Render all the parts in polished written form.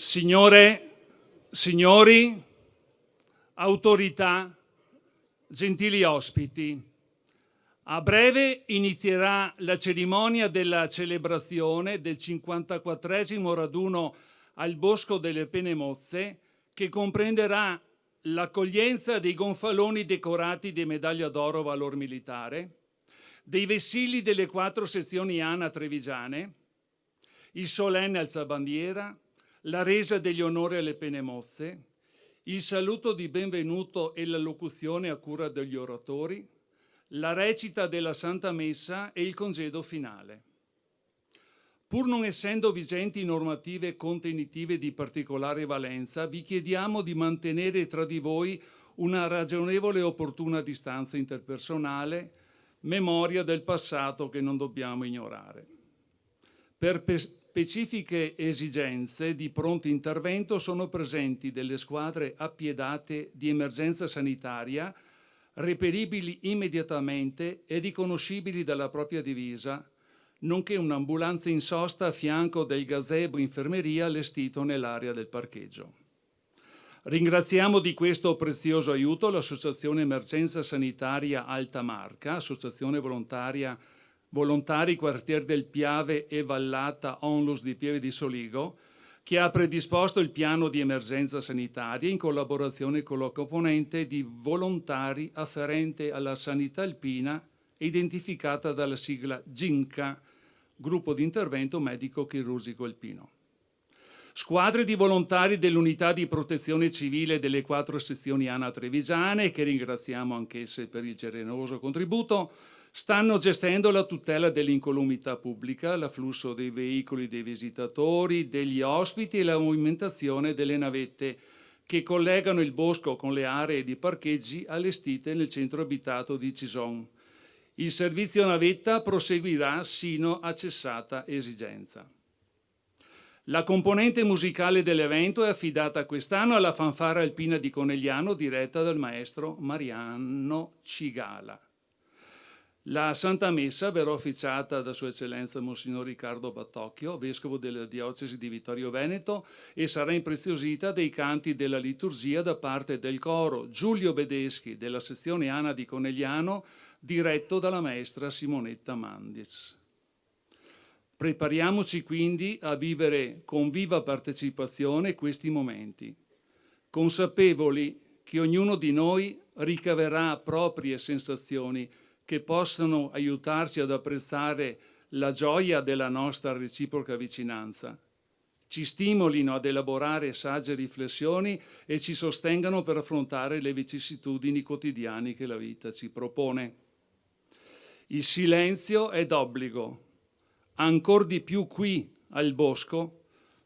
Signore, signori, autorità, gentili ospiti, a breve inizierà la cerimonia della celebrazione del 54° raduno al Bosco delle Penemozze, che comprenderà l'accoglienza dei gonfaloni decorati di medaglia d'oro valor militare, dei vessilli delle 4 sezioni ANA trevigiane, il solenne alzabandiera, la resa degli onori alle Penemozze, il saluto di benvenuto e la locuzione a cura degli oratori, la recita della Santa Messa e il congedo finale. Pur non essendo vigenti normative contenitive di particolare valenza, vi chiediamo di mantenere tra di voi una ragionevole e opportuna distanza interpersonale, memoria del passato che non dobbiamo ignorare. Per specifiche esigenze di pronto intervento sono presenti delle squadre appiedate di emergenza sanitaria, reperibili immediatamente e riconoscibili dalla propria divisa, nonché un'ambulanza in sosta a fianco del gazebo infermeria allestito nell'area del parcheggio. Ringraziamo di questo prezioso aiuto l'Associazione Emergenza Sanitaria Alta Marca, associazione Volontari Quartier del Piave e Vallata Onlus di Pieve di Soligo, che ha predisposto il piano di emergenza sanitaria in collaborazione con la componente di volontari afferente alla sanità alpina, identificata dalla sigla GINCA, Gruppo di Intervento Medico Chirurgico Alpino. Squadre di volontari dell'Unità di Protezione Civile delle 4 sezioni ANA trevigiane, che ringraziamo anch'esse per il generoso contributo, stanno gestendo la tutela dell'incolumità pubblica, l'afflusso dei veicoli dei visitatori, degli ospiti e la movimentazione delle navette che collegano il bosco con le aree di parcheggi allestite nel centro abitato di Cison. Il servizio navetta proseguirà sino a cessata esigenza. La componente musicale dell'evento è affidata quest'anno alla Fanfara Alpina di Conegliano, diretta dal maestro Mariano Cigala. La Santa Messa verrà officiata da Sua Eccellenza Monsignor Riccardo Battocchio, Vescovo della Diocesi di Vittorio Veneto, e sarà impreziosita dei canti della liturgia da parte del coro Giulio Bedeschi della sezione ANA di Conegliano, diretto dalla maestra Simonetta Mandic. Prepariamoci quindi a vivere con viva partecipazione questi momenti, consapevoli che ognuno di noi ricaverà proprie sensazioni che possano aiutarci ad apprezzare la gioia della nostra reciproca vicinanza, ci stimolino ad elaborare sagge riflessioni e ci sostengano per affrontare le vicissitudini quotidiane che la vita ci propone. Il silenzio è d'obbligo, ancor di più qui al Bosco,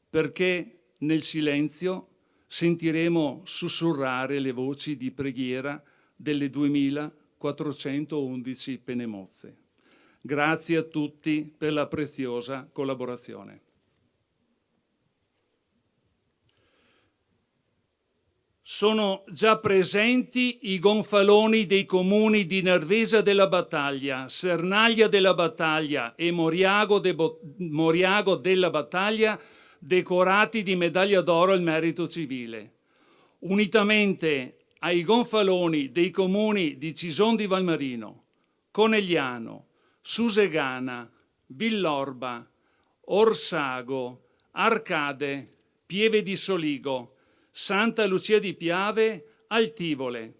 perché nel silenzio sentiremo sussurrare le voci di preghiera delle 2411 Penemozze. Grazie a tutti per la preziosa collaborazione. Sono già presenti i gonfaloni dei comuni di Nervesa della Battaglia, Sernaglia della Battaglia e Moriago della Battaglia, decorati di medaglia d'oro al merito civile. Unitamente ai gonfaloni dei comuni di Cison di Valmarino, Conegliano, Susegana, Villorba, Orsago, Arcade, Pieve di Soligo, Santa Lucia di Piave, Altivole.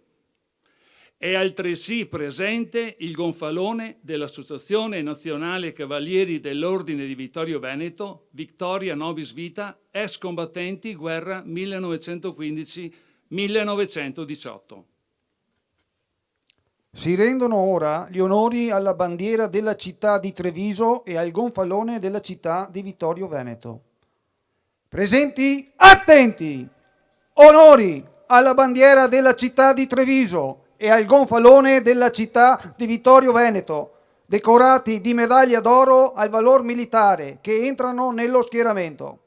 È altresì presente il gonfalone dell'Associazione Nazionale Cavalieri dell'Ordine di Vittorio Veneto, Victoria Nobis Vita, ex combattenti guerra 1915-1918. Si rendono ora gli onori alla bandiera della città di Treviso e al gonfalone della città di Vittorio Veneto. Presenti, attenti! Onori alla bandiera della città di Treviso e al gonfalone della città di Vittorio Veneto, decorati di medaglia d'oro al valor militare, che entrano nello schieramento.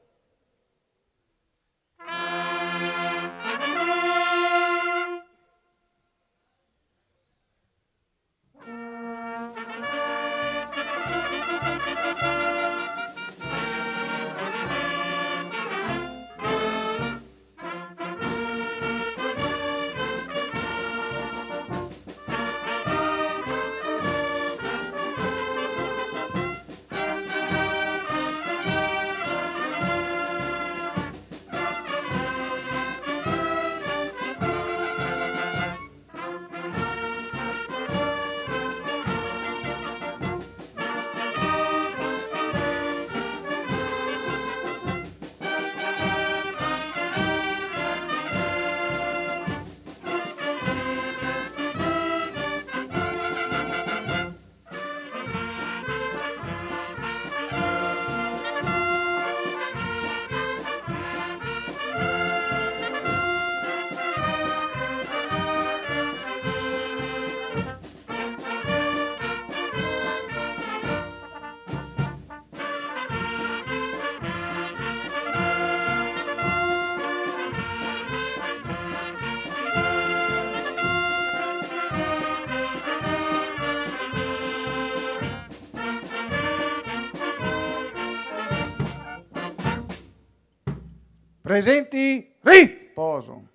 Presenti, riposo.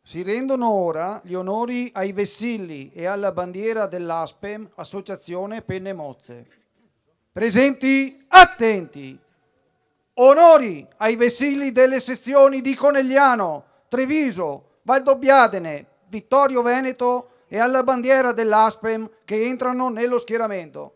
Si rendono ora gli onori ai vessilli e alla bandiera dell'ASPEM, Associazione Penne Mozze. Presenti, attenti. Onori ai vessilli delle sezioni di Conegliano, Treviso, Valdobbiadene, Vittorio Veneto e alla bandiera dell'ASPEM che entrano nello schieramento.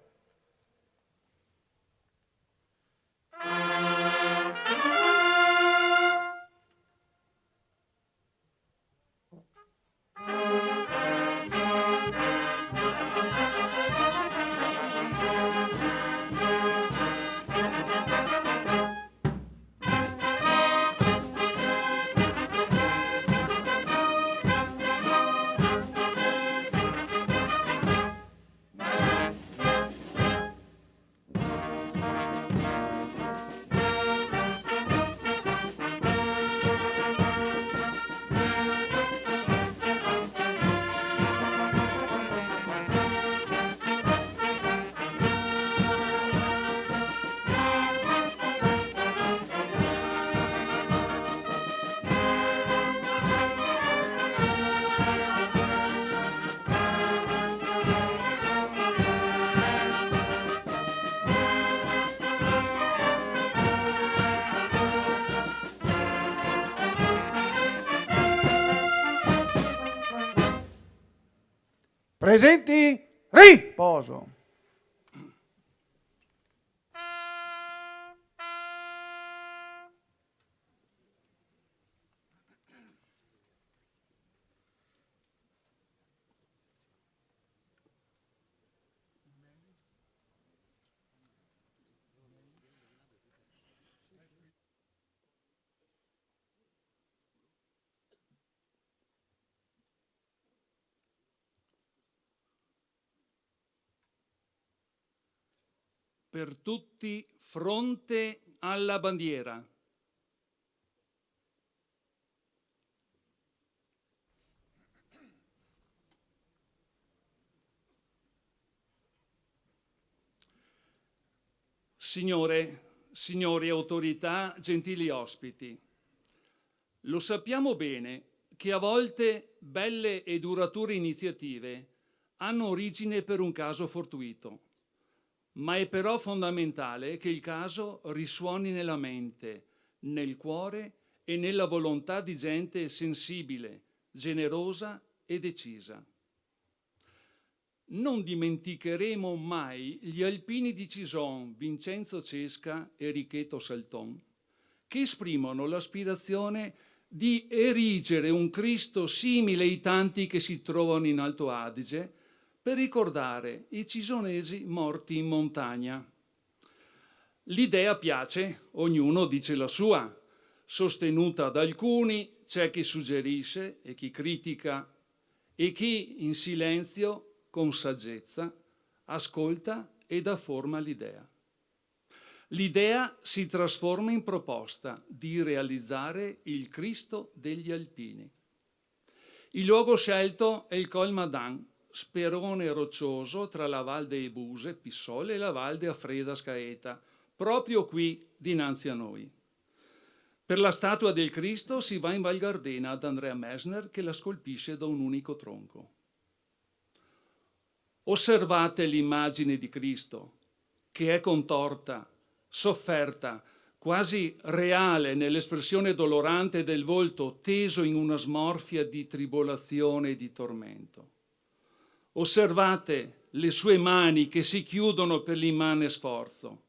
Presenti, riposo. Per tutti, fronte alla bandiera. Signori autorità, gentili ospiti, lo sappiamo bene che a volte belle e durature iniziative hanno origine per un caso fortuito, ma è però fondamentale che il caso risuoni nella mente, nel cuore e nella volontà di gente sensibile, generosa e decisa. Non dimenticheremo mai gli alpini di Cison, Vincenzo Cesca e Richeto Salton, che esprimono l'aspirazione di erigere un Cristo simile ai tanti che si trovano in Alto Adige per ricordare i cisonesi morti in montagna. L'idea piace, ognuno dice la sua, sostenuta da alcuni, c'è chi suggerisce e chi critica e chi in silenzio, con saggezza, ascolta e dà forma all'idea. L'idea si trasforma in proposta di realizzare il Cristo degli Alpini. Il luogo scelto è il Col Madan, sperone roccioso tra la Val dei Buse, Pissole, e la Val de Afreda Scaeta, proprio qui dinanzi a noi. Per la statua del Cristo si va in Val Gardena ad Andrea Messner che la scolpisce da un unico tronco. Osservate l'immagine di Cristo, che è contorta, sofferta, quasi reale nell'espressione dolorante del volto teso in una smorfia di tribolazione e di tormento. Osservate le sue mani che si chiudono per l'immane sforzo.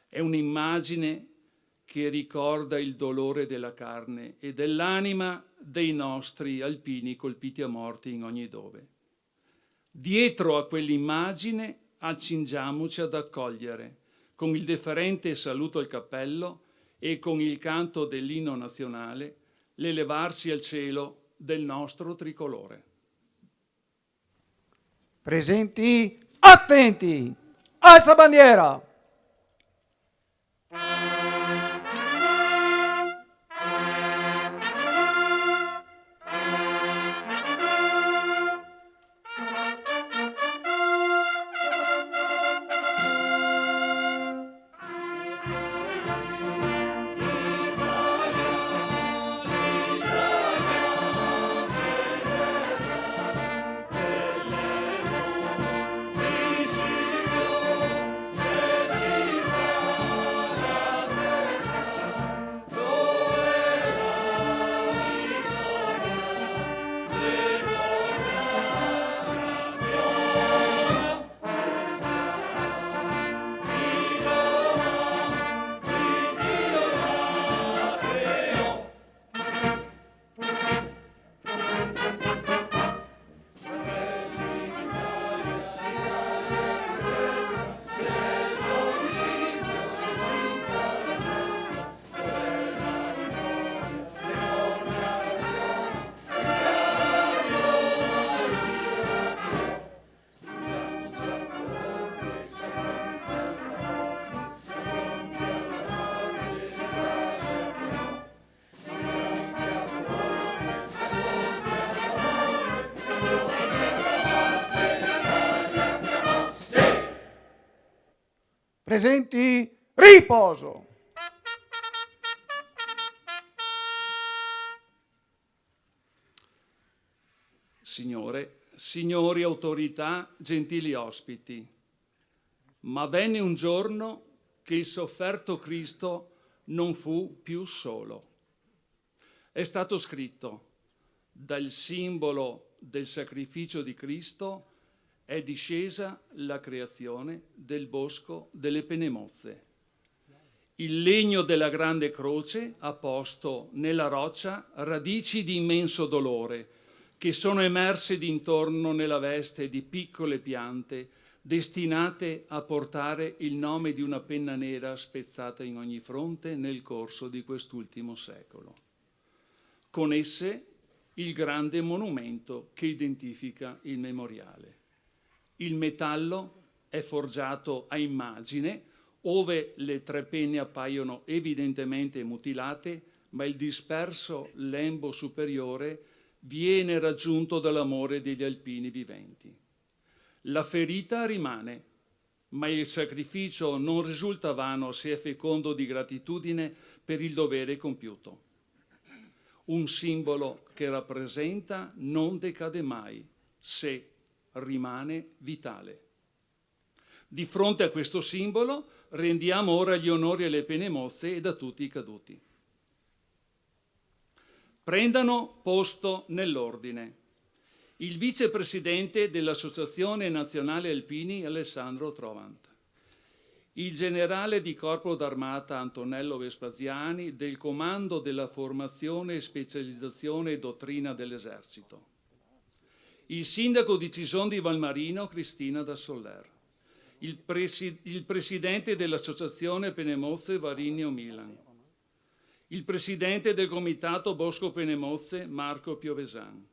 È un'immagine che ricorda il dolore della carne e dell'anima dei nostri alpini colpiti a morte in ogni dove. Dietro a quell'immagine accingiamoci ad accogliere, con il deferente saluto al cappello e con il canto dell'inno nazionale, l'elevarsi al cielo del nostro tricolore. Presenti, attenti! Alza bandiera! Presenti, riposo! Signore, signori autorità, gentili ospiti, ma venne un giorno che il sofferto Cristo non fu più solo. È stato scritto: dal simbolo del sacrificio di Cristo è discesa la creazione del bosco delle Penemozze. Il legno della grande croce ha posto nella roccia radici di immenso dolore, che sono emerse d'intorno nella veste di piccole piante destinate a portare il nome di una penna nera spezzata in ogni fronte nel corso di quest'ultimo secolo. Con esse il grande monumento che identifica il memoriale. Il metallo è forgiato a immagine, ove le tre penne appaiono evidentemente mutilate, ma il disperso lembo superiore viene raggiunto dall'amore degli alpini viventi. La ferita rimane, ma il sacrificio non risulta vano se è fecondo di gratitudine per il dovere compiuto. Un simbolo che rappresenta non decade mai, se rimane vitale. Di fronte a questo simbolo rendiamo ora gli onori alle Penemozze e a tutti i caduti. Prendano posto nell'ordine il vicepresidente dell'Associazione Nazionale Alpini Alessandro Trovant, il generale di Corpo d'Armata Antonello Vespasiani del Comando della Formazione, Specializzazione e Dottrina dell'Esercito, il sindaco di Cison di Valmarino Cristina da Soller, il presidente dell'Associazione Penemozze Varinio Milan, il presidente del Comitato Bosco Penemozze Marco Piovesan,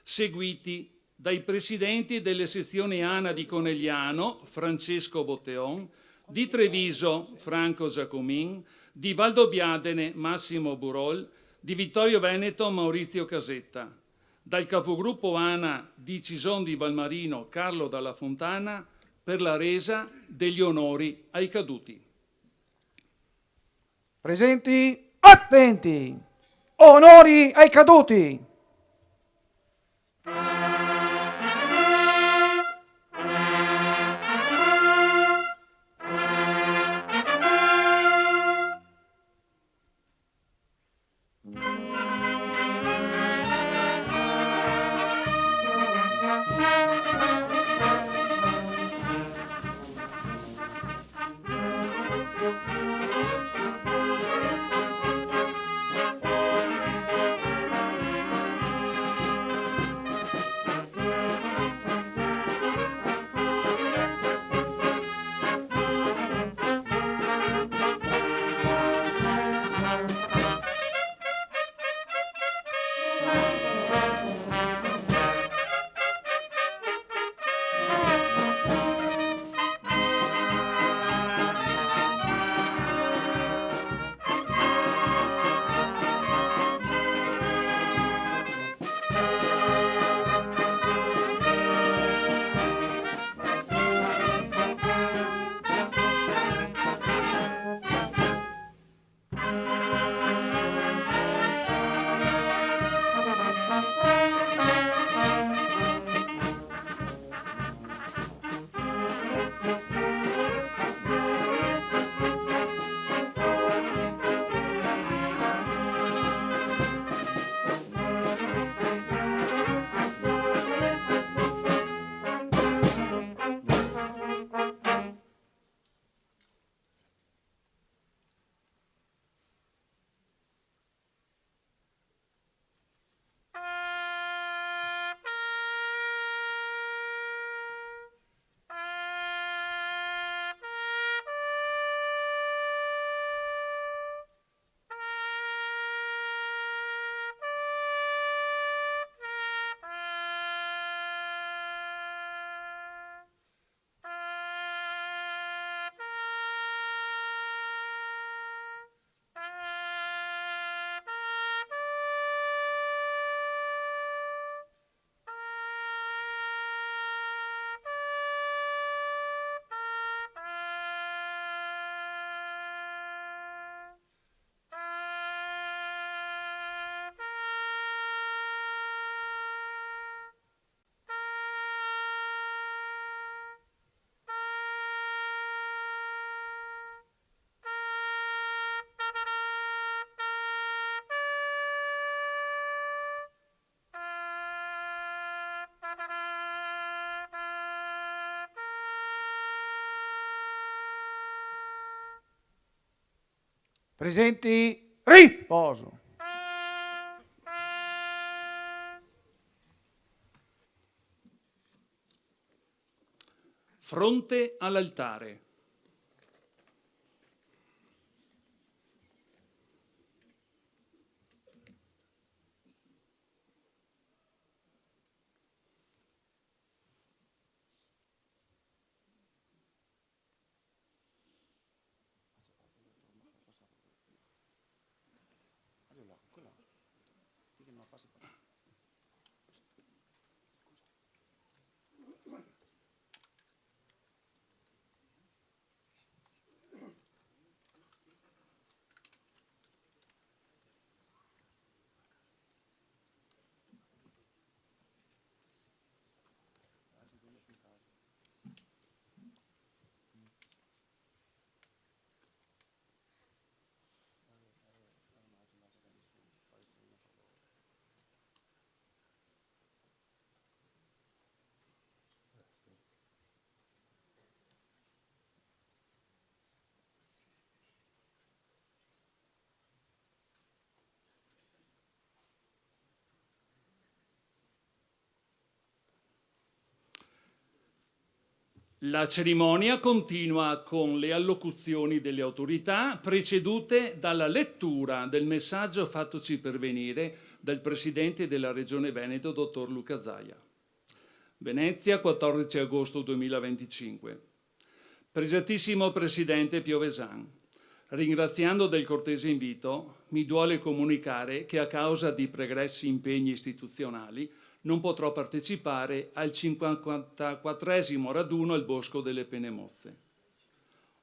seguiti dai presidenti delle sezioni ANA di Conegliano Francesco Botteon, di Treviso Franco Giacomin, di Valdobbiadene Massimo Burol, di Vittorio Veneto Maurizio Casetta, dal capogruppo ANA di Cison di Valmarino Carlo Dalla Fontana, per la resa degli onori ai caduti. Presenti, attenti! Onori ai caduti! Presenti, riposo. Fronte all'altare. La cerimonia continua con le allocuzioni delle autorità, precedute dalla lettura del messaggio fattoci pervenire dal Presidente della Regione Veneto, dottor Luca Zaia. Venezia, 14 agosto 2025. Pregiatissimo Presidente Piovesan, ringraziando del cortese invito, mi duole comunicare che a causa di pregressi impegni istituzionali non potrò partecipare al 54esimo raduno al Bosco delle Penemozze.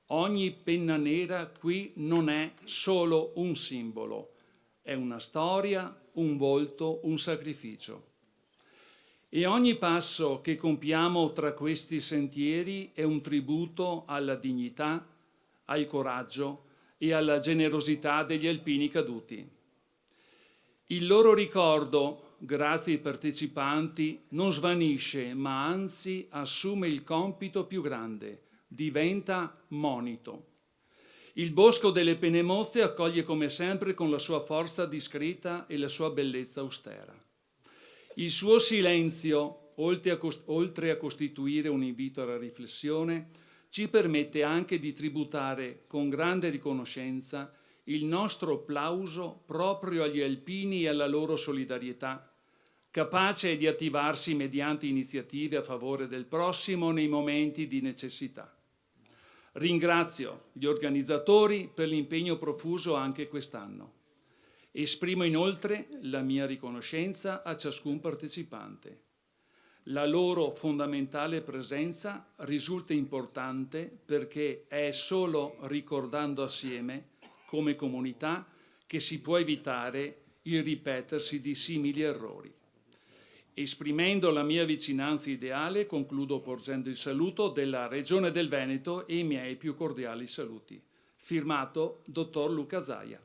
Ogni penna nera qui non è solo un simbolo, è una storia, un volto, un sacrificio. E ogni passo che compiamo tra questi sentieri è un tributo alla dignità, al coraggio e alla generosità degli alpini caduti. Il loro ricordo, grazie ai partecipanti, non svanisce, ma anzi assume il compito più grande, diventa monito. Il Bosco delle Penemozze accoglie come sempre con la sua forza discreta e la sua bellezza austera. Il suo silenzio, oltre a costituire un invito alla riflessione, ci permette anche di tributare con grande riconoscenza il nostro plauso proprio agli alpini e alla loro solidarietà, capace di attivarsi mediante iniziative a favore del prossimo nei momenti di necessità. Ringrazio gli organizzatori per l'impegno profuso anche quest'anno. Esprimo inoltre la mia riconoscenza a ciascun partecipante. La loro fondamentale presenza risulta importante perché è solo ricordando assieme, come comunità, che si può evitare il ripetersi di simili errori. Esprimendo la mia vicinanza ideale, concludo porgendo il saluto della Regione del Veneto e i miei più cordiali saluti. Firmato Dottor Luca Zaia.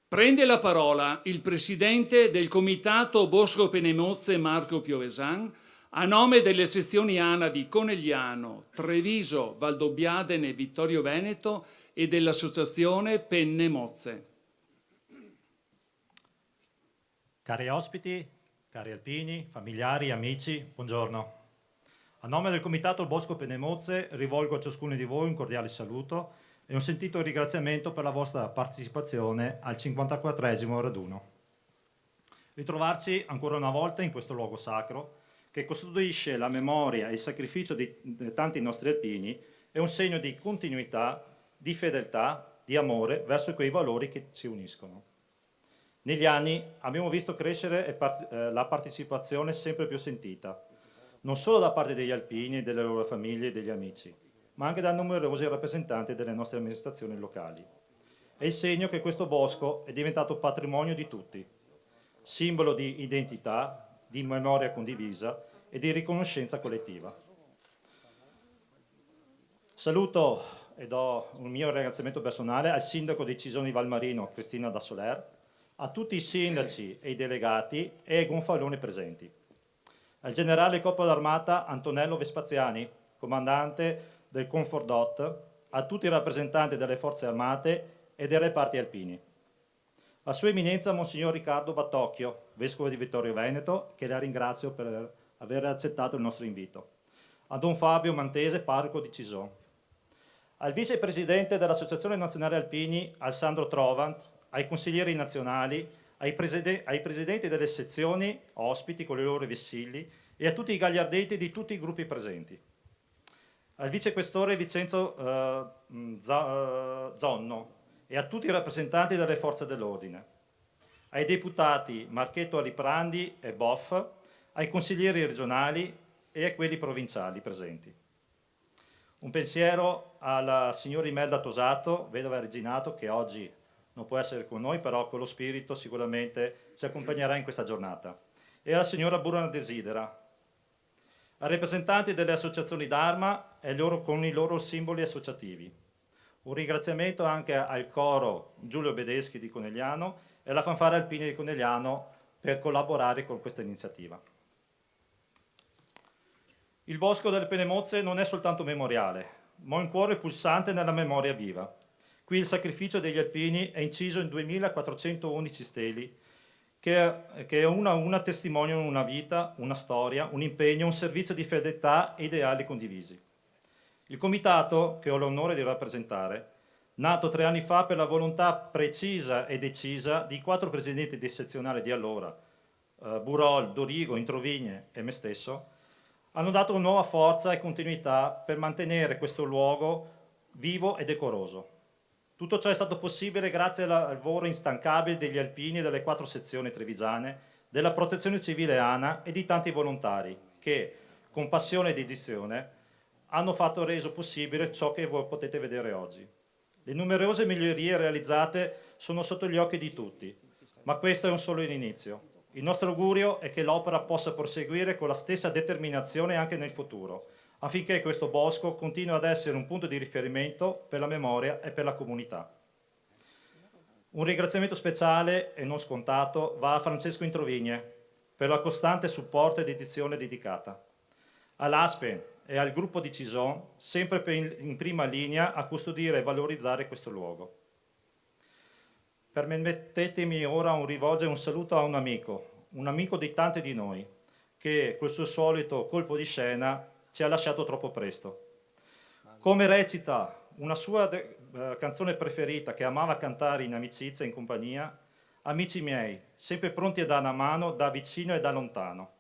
Prende la parola il presidente del Comitato Bosco Penemozze Marco Piovesan a nome delle sezioni ANA di Conegliano, Treviso, Valdobbiadene, Vittorio Veneto e dell'associazione Penemozze. Cari ospiti, cari alpini, familiari, amici, buongiorno. A nome del Comitato Bosco Penemozze rivolgo a ciascuno di voi un cordiale saluto e un sentito ringraziamento per la vostra partecipazione al 54esimo raduno. Ritrovarci ancora una volta in questo luogo sacro, che costituisce la memoria e il sacrificio di tanti nostri alpini, è un segno di continuità, di fedeltà, di amore verso quei valori che ci uniscono. Negli anni abbiamo visto crescere la partecipazione sempre più sentita, non solo da parte degli alpini, delle loro famiglie e degli amici, ma anche da numerosi rappresentanti delle nostre amministrazioni locali. È il segno che questo bosco è diventato patrimonio di tutti, simbolo di identità, di memoria condivisa e di riconoscenza collettiva. Saluto e do un mio ringraziamento personale al sindaco di Cisone di Valmarino, Cristina da Soler, a tutti i sindaci e i delegati e ai gonfaloni presenti, al generale Corpo d'Armata Antonello Vespaziani, comandante del Confordot, a tutti i rappresentanti delle forze armate e dei reparti alpini, a Sua Eminenza Monsignor Riccardo Battocchio, Vescovo di Vittorio Veneto, che la ringrazio per aver accettato il nostro invito, a Don Fabio Mantese, parroco di Cison, al vicepresidente dell'Associazione Nazionale Alpini, Alessandro Trovant, ai consiglieri nazionali, ai presidenti delle sezioni, ospiti con i loro vessilli, e a tutti i gagliardetti di tutti i gruppi presenti, al vicequestore Vincenzo Zonno e a tutti i rappresentanti delle forze dell'ordine, ai deputati Marchetto Aliprandi e Boff, ai consiglieri regionali e a quelli provinciali presenti. Un pensiero alla signora Imelda Tosato, vedova Reginato, che oggi non può essere con noi, però con lo spirito sicuramente ci accompagnerà in questa giornata, e alla signora Burana Desidera, ai rappresentanti delle associazioni d'Arma e con i loro simboli associativi. Un ringraziamento anche al coro Giulio Bedeschi di Conegliano e alla fanfara alpini di Conegliano per collaborare con questa iniziativa. Il Bosco delle Penemozze non è soltanto memoriale, ma un cuore pulsante nella memoria viva. Qui il sacrificio degli alpini è inciso in 2411 steli, che una a una testimoniano una vita, una storia, un impegno, un servizio di fedeltà e ideali condivisi. Il comitato, che ho l'onore di rappresentare, nato 3 anni fa per la volontà precisa e decisa di 4 presidenti di sezionale di allora, Burol, Dorigo, Introvigne e me stesso, hanno dato nuova forza e continuità per mantenere questo luogo vivo e decoroso. Tutto ciò è stato possibile grazie al lavoro instancabile degli alpini delle 4 sezioni trevigiane, della Protezione Civile ANA e di tanti volontari che, con passione e dedizione, hanno reso possibile ciò che voi potete vedere oggi. Le numerose migliorie realizzate sono sotto gli occhi di tutti, ma questo è un solo inizio. Il nostro augurio è che l'opera possa proseguire con la stessa determinazione anche nel futuro, affinché questo bosco continui ad essere un punto di riferimento per la memoria e per la comunità. Un ringraziamento speciale e non scontato va a Francesco Introvigne per la costante supporto e dedizione dedicata, all'Aspen e al gruppo di Cison, sempre in prima linea a custodire e valorizzare questo luogo. Permettetemi ora rivolgere un saluto a un amico di tanti di noi, che col suo solito colpo di scena ci ha lasciato troppo presto. Come recita una sua canzone preferita che amava cantare in amicizia e in compagnia, amici miei, sempre pronti a dare una mano da vicino e da lontano.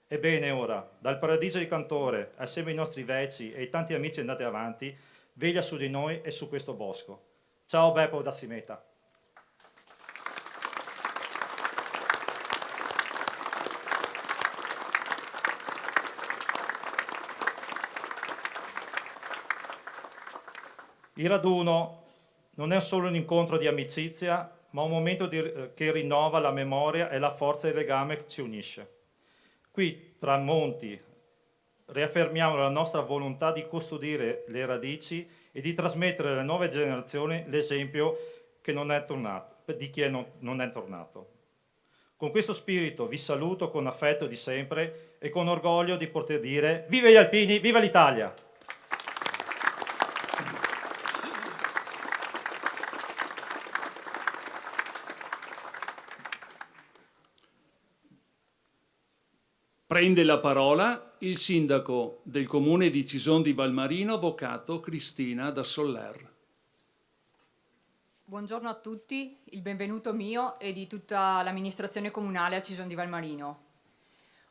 Ebbene ora, dal paradiso di Cantore, assieme ai nostri veci e ai tanti amici andati avanti, veglia su di noi e su questo bosco. Ciao Beppo da Simeta. Il raduno non è solo un incontro di amicizia, ma un momento che rinnova la memoria e la forza e il legame che ci unisce. Qui, tra monti, riaffermiamo la nostra volontà di custodire le radici e di trasmettere alle nuove generazioni l'esempio di chi non è tornato. Con questo spirito vi saluto con affetto di sempre e con orgoglio di poter dire: viva gli alpini, viva l'Italia! Prende la parola il sindaco del comune di Cison di Valmarino, avvocato Cristina da Soler. Buongiorno a tutti, il benvenuto mio e di tutta l'amministrazione comunale a Cison di Valmarino.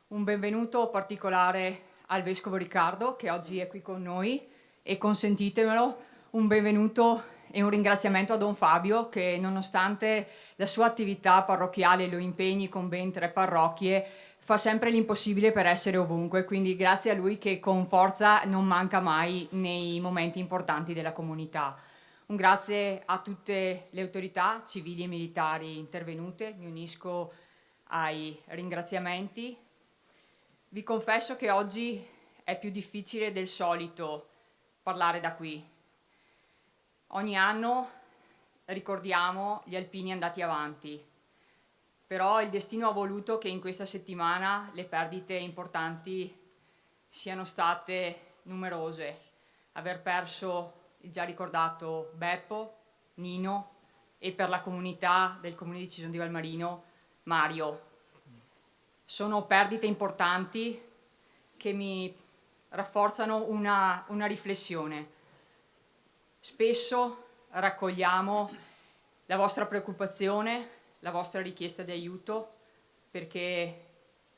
Un benvenuto particolare al Vescovo Riccardo, che oggi è qui con noi, e consentitemelo, un benvenuto e un ringraziamento a Don Fabio, che nonostante la sua attività parrocchiale e lo impegni con ben 3 parrocchie, fa sempre l'impossibile per essere ovunque, quindi grazie a lui che con forza non manca mai nei momenti importanti della comunità. Un grazie a tutte le autorità civili e militari intervenute, mi unisco ai ringraziamenti. Vi confesso che oggi è più difficile del solito parlare da qui. Ogni anno ricordiamo gli alpini andati avanti, però il destino ha voluto che in questa settimana le perdite importanti siano state numerose. Aver perso il già ricordato Beppo, Nino e per la comunità del comune di Cison di Valmarino, Mario. Sono perdite importanti che mi rafforzano una riflessione. Spesso raccogliamo la vostra preoccupazione, la vostra richiesta di aiuto, perché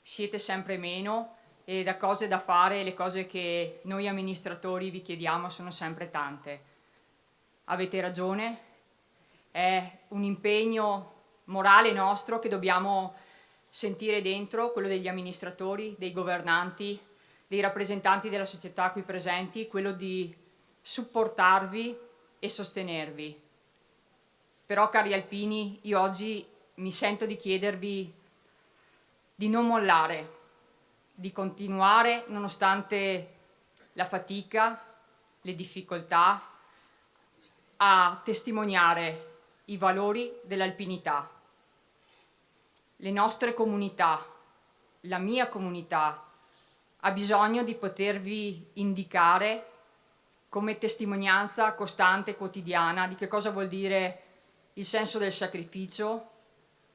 siete sempre meno e da cose da fare le cose che noi amministratori vi chiediamo sono sempre tante. Avete ragione, è un impegno morale nostro che dobbiamo sentire dentro, quello degli amministratori, dei governanti, dei rappresentanti della società qui presenti, quello di supportarvi e sostenervi. Però, cari alpini, io oggi mi sento di chiedervi di non mollare, di continuare nonostante la fatica, le difficoltà, a testimoniare i valori dell'alpinità. Le nostre comunità, la mia comunità, ha bisogno di potervi indicare come testimonianza costante e quotidiana di che cosa vuol dire il senso del sacrificio,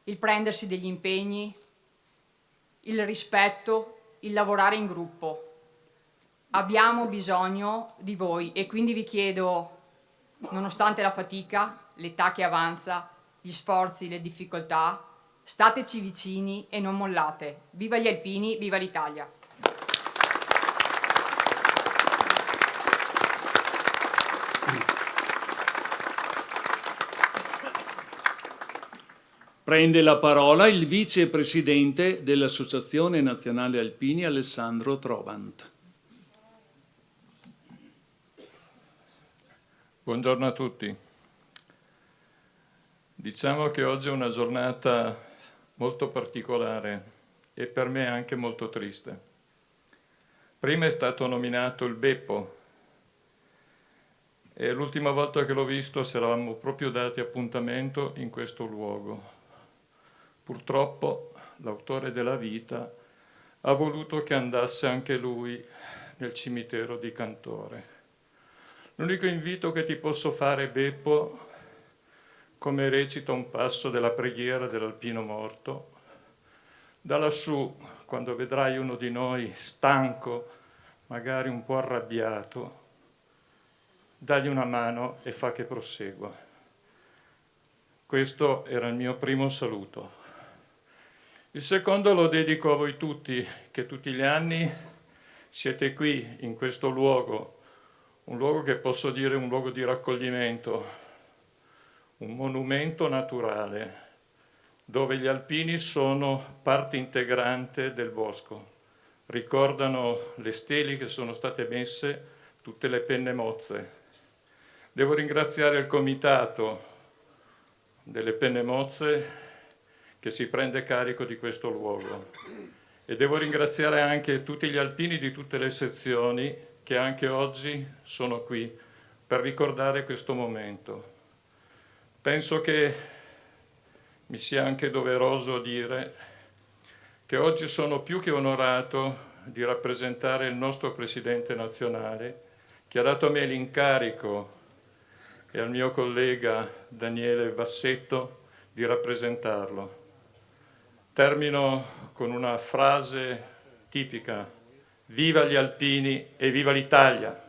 il prendersi degli impegni, il rispetto, il lavorare in gruppo. Abbiamo bisogno di voi e quindi vi chiedo, nonostante la fatica, l'età che avanza, gli sforzi, le difficoltà, stateci vicini e non mollate. Viva gli alpini, viva l'Italia! Prende la parola il vicepresidente dell'Associazione Nazionale Alpini, Alessandro Trovant. Buongiorno a tutti. Diciamo che oggi è una giornata molto particolare e per me anche molto triste. Prima è stato nominato il Beppo e l'ultima volta che l'ho visto ci eravamo proprio dati appuntamento in questo luogo. Purtroppo l'autore della vita ha voluto che andasse anche lui nel cimitero di Cantore. L'unico invito che ti posso fare, Beppo, come recita un passo della preghiera dell'Alpino morto, da lassù, quando vedrai uno di noi stanco, magari un po' arrabbiato, dagli una mano e fa che prosegua. Questo era il mio primo saluto. Il secondo lo dedico a voi tutti, che tutti gli anni siete qui, in questo luogo, un luogo che posso dire un luogo di raccoglimento, un monumento naturale, dove gli alpini sono parte integrante del bosco. Ricordano le steli che sono state messe, tutte le penne mozze. Devo ringraziare il comitato delle penne mozze che si prende carico di questo luogo e devo ringraziare anche tutti gli alpini di tutte le sezioni che anche oggi sono qui per ricordare questo momento. Penso che mi sia anche doveroso dire che oggi sono più che onorato di rappresentare il nostro Presidente nazionale che ha dato a me l'incarico e al mio collega Daniele Bassetto di rappresentarlo. Termino con una frase tipica: viva gli alpini e viva l'Italia!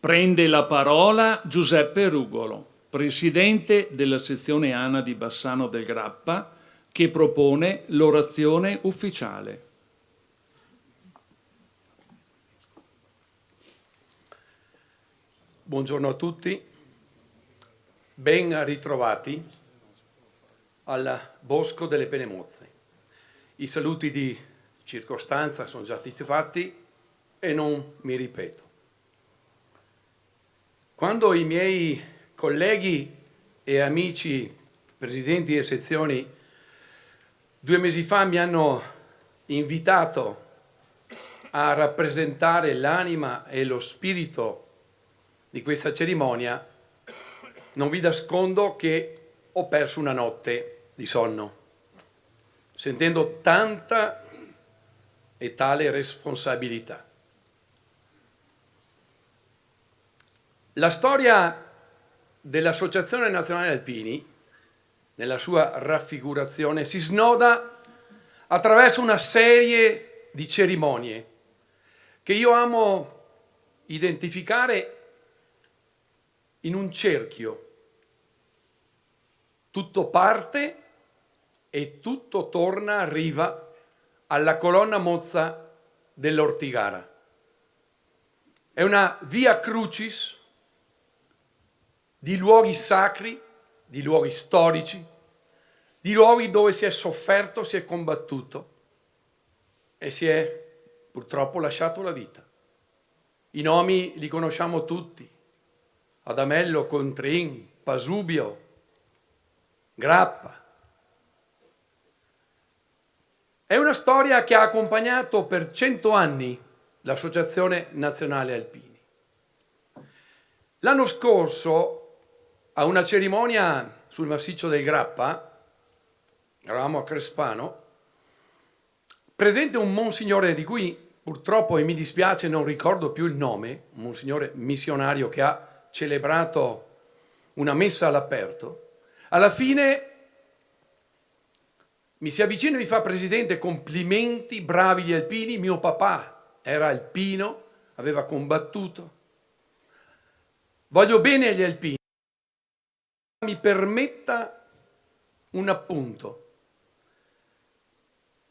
Prende la parola Giuseppe Rugolo, presidente della sezione ANA di Bassano del Grappa, che propone l'orazione ufficiale. Buongiorno a tutti, ben ritrovati al Bosco delle Penne Mozze. I saluti di circostanza sono già stati fatti e non mi ripeto. Quando i miei colleghi e amici presidenti e sezioni 2 mesi fa mi hanno invitato a rappresentare l'anima e lo spirito di questa cerimonia, non vi nascondo che ho perso una notte di sonno, sentendo tanta e tale responsabilità. La storia dell'Associazione Nazionale Alpini, nella sua raffigurazione, si snoda attraverso una serie di cerimonie che io amo identificare in un cerchio. Tutto parte e tutto torna, arriva alla colonna mozza dell'Ortigara. È una via crucis di luoghi sacri, di luoghi storici, di luoghi dove si è sofferto, si è combattuto e si è purtroppo lasciato la vita. I nomi li conosciamo tutti: Adamello, Contrin, Pasubio, Grappa. È una storia che ha accompagnato per 100 anni l'Associazione Nazionale Alpini. L'anno scorso, a una cerimonia sul massiccio del Grappa, eravamo a Crespano, presente un monsignore di cui purtroppo, e mi dispiace, non ricordo più il nome, un monsignore missionario che ha celebrato una messa all'aperto. Alla fine mi si avvicina e mi fa: presidente, complimenti, bravi gli alpini, mio papà era alpino, aveva combattuto, voglio bene agli alpini. Mi permetta un appunto: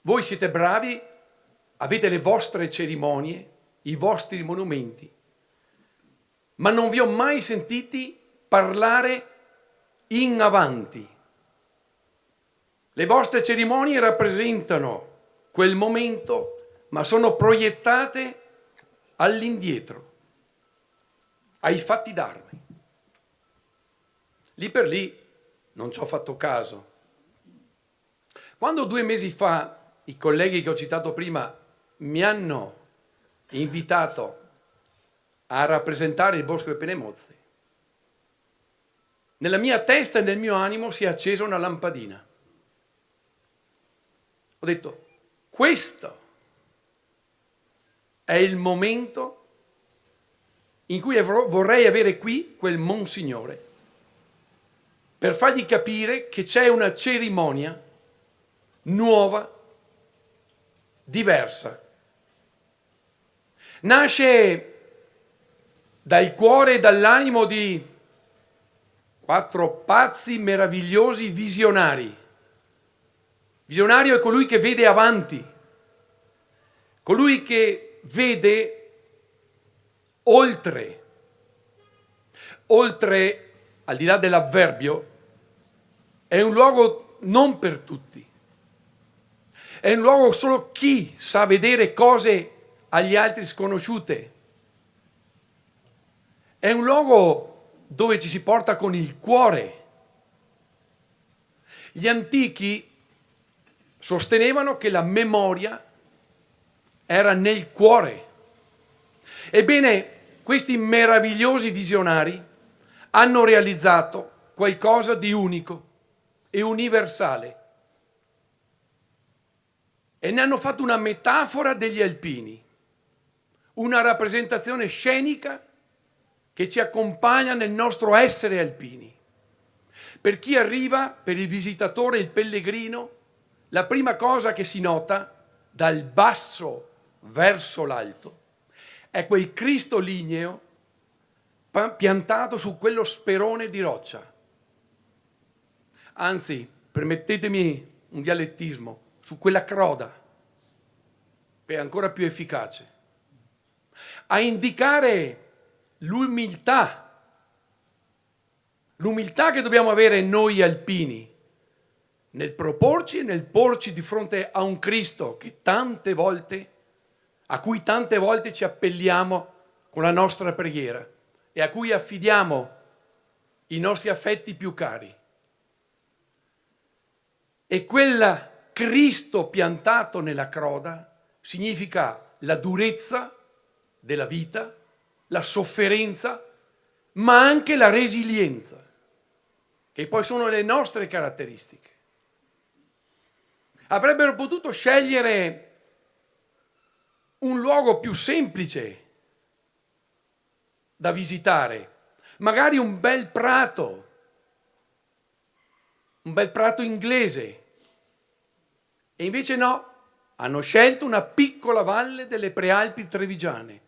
voi siete bravi, avete le vostre cerimonie, i vostri monumenti, ma non vi ho mai sentiti parlare in avanti. Le vostre cerimonie rappresentano quel momento, ma sono proiettate all'indietro, ai fatti d'armi. Lì per lì non ci ho fatto caso. Quando 2 mesi fa i colleghi che ho citato prima mi hanno invitato a rappresentare il Bosco delle Penemozze, nella mia testa e nel mio animo si è accesa una lampadina. Ho detto: questo è il momento in cui vorrei avere qui quel monsignore per fargli capire che c'è una cerimonia nuova, diversa. Nasce dal cuore e dall'animo di 4 pazzi meravigliosi visionari. Visionario è colui che vede avanti, colui che vede oltre, al di là dell'avverbio, è un luogo non per tutti. È un luogo solo chi sa vedere cose agli altri sconosciute. È un luogo dove ci si porta con il cuore. Gli antichi sostenevano che la memoria era nel cuore. Ebbene, questi meravigliosi visionari hanno realizzato qualcosa di unico e universale e ne hanno fatto una metafora degli alpini, una rappresentazione scenica che ci accompagna nel nostro essere alpini. Per chi arriva, per il visitatore, il pellegrino, la prima cosa che si nota dal basso verso l'alto è quel Cristo ligneo piantato su quello sperone di roccia. Anzi, permettetemi un dialettismo, su quella croda, che è ancora più efficace, a indicare l'umiltà che dobbiamo avere noi alpini nel proporci e nel porci di fronte a un Cristo che a cui tante volte ci appelliamo con la nostra preghiera e a cui affidiamo i nostri affetti più cari. E quella Cristo piantato nella croda significa la durezza della vita, la sofferenza, ma anche la resilienza, che poi sono le nostre caratteristiche. Avrebbero potuto scegliere un luogo più semplice da visitare, magari un bel prato inglese, e invece no, hanno scelto una piccola valle delle Prealpi trevigiane,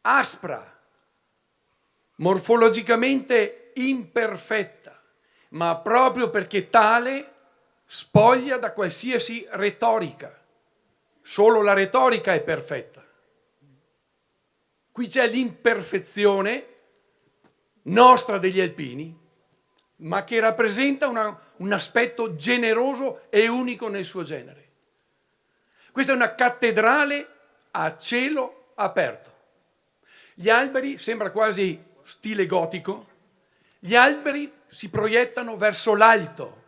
aspra, morfologicamente imperfetta, ma proprio perché tale spoglia da qualsiasi retorica. Solo la retorica è perfetta. Qui c'è l'imperfezione nostra degli alpini, ma che rappresenta un aspetto generoso e unico nel suo genere. Questa è una cattedrale a cielo aperto. Gli alberi, sembra quasi stile gotico, gli alberi si proiettano verso l'alto.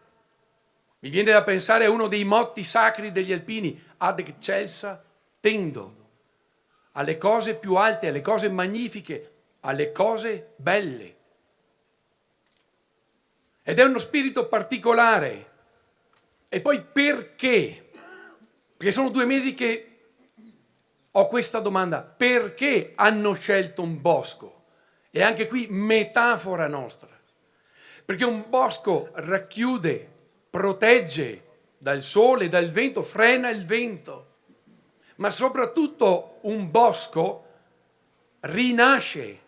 Mi viene da pensare a uno dei motti sacri degli alpini, ad excelsa tendo, alle cose più alte, alle cose magnifiche, alle cose belle. Ed è uno spirito particolare. E poi perché? Perché sono 2 mesi che ho questa domanda. Perché hanno scelto un bosco? E anche qui metafora nostra. Perché un bosco racchiude, protegge dal sole, dal vento, frena il vento. Ma soprattutto un bosco rinasce.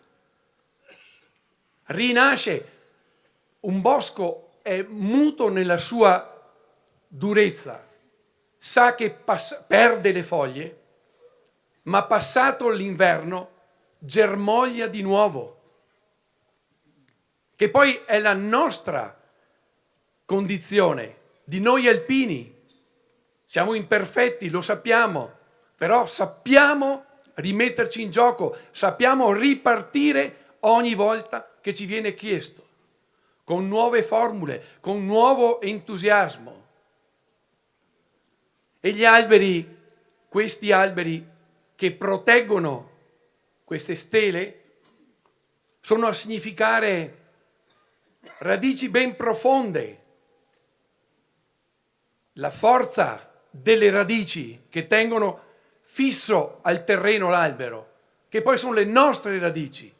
Un bosco è muto nella sua durezza, sa che perde le foglie, ma passato l'inverno germoglia di nuovo, che poi è la nostra condizione, di noi alpini. Siamo imperfetti, lo sappiamo, però sappiamo rimetterci in gioco, sappiamo ripartire ogni volta che ci viene chiesto, con nuove formule, con nuovo entusiasmo. E gli alberi, questi alberi che proteggono queste stele, sono a significare radici ben profonde, la forza delle radici che tengono fisso al terreno l'albero, che poi sono le nostre radici.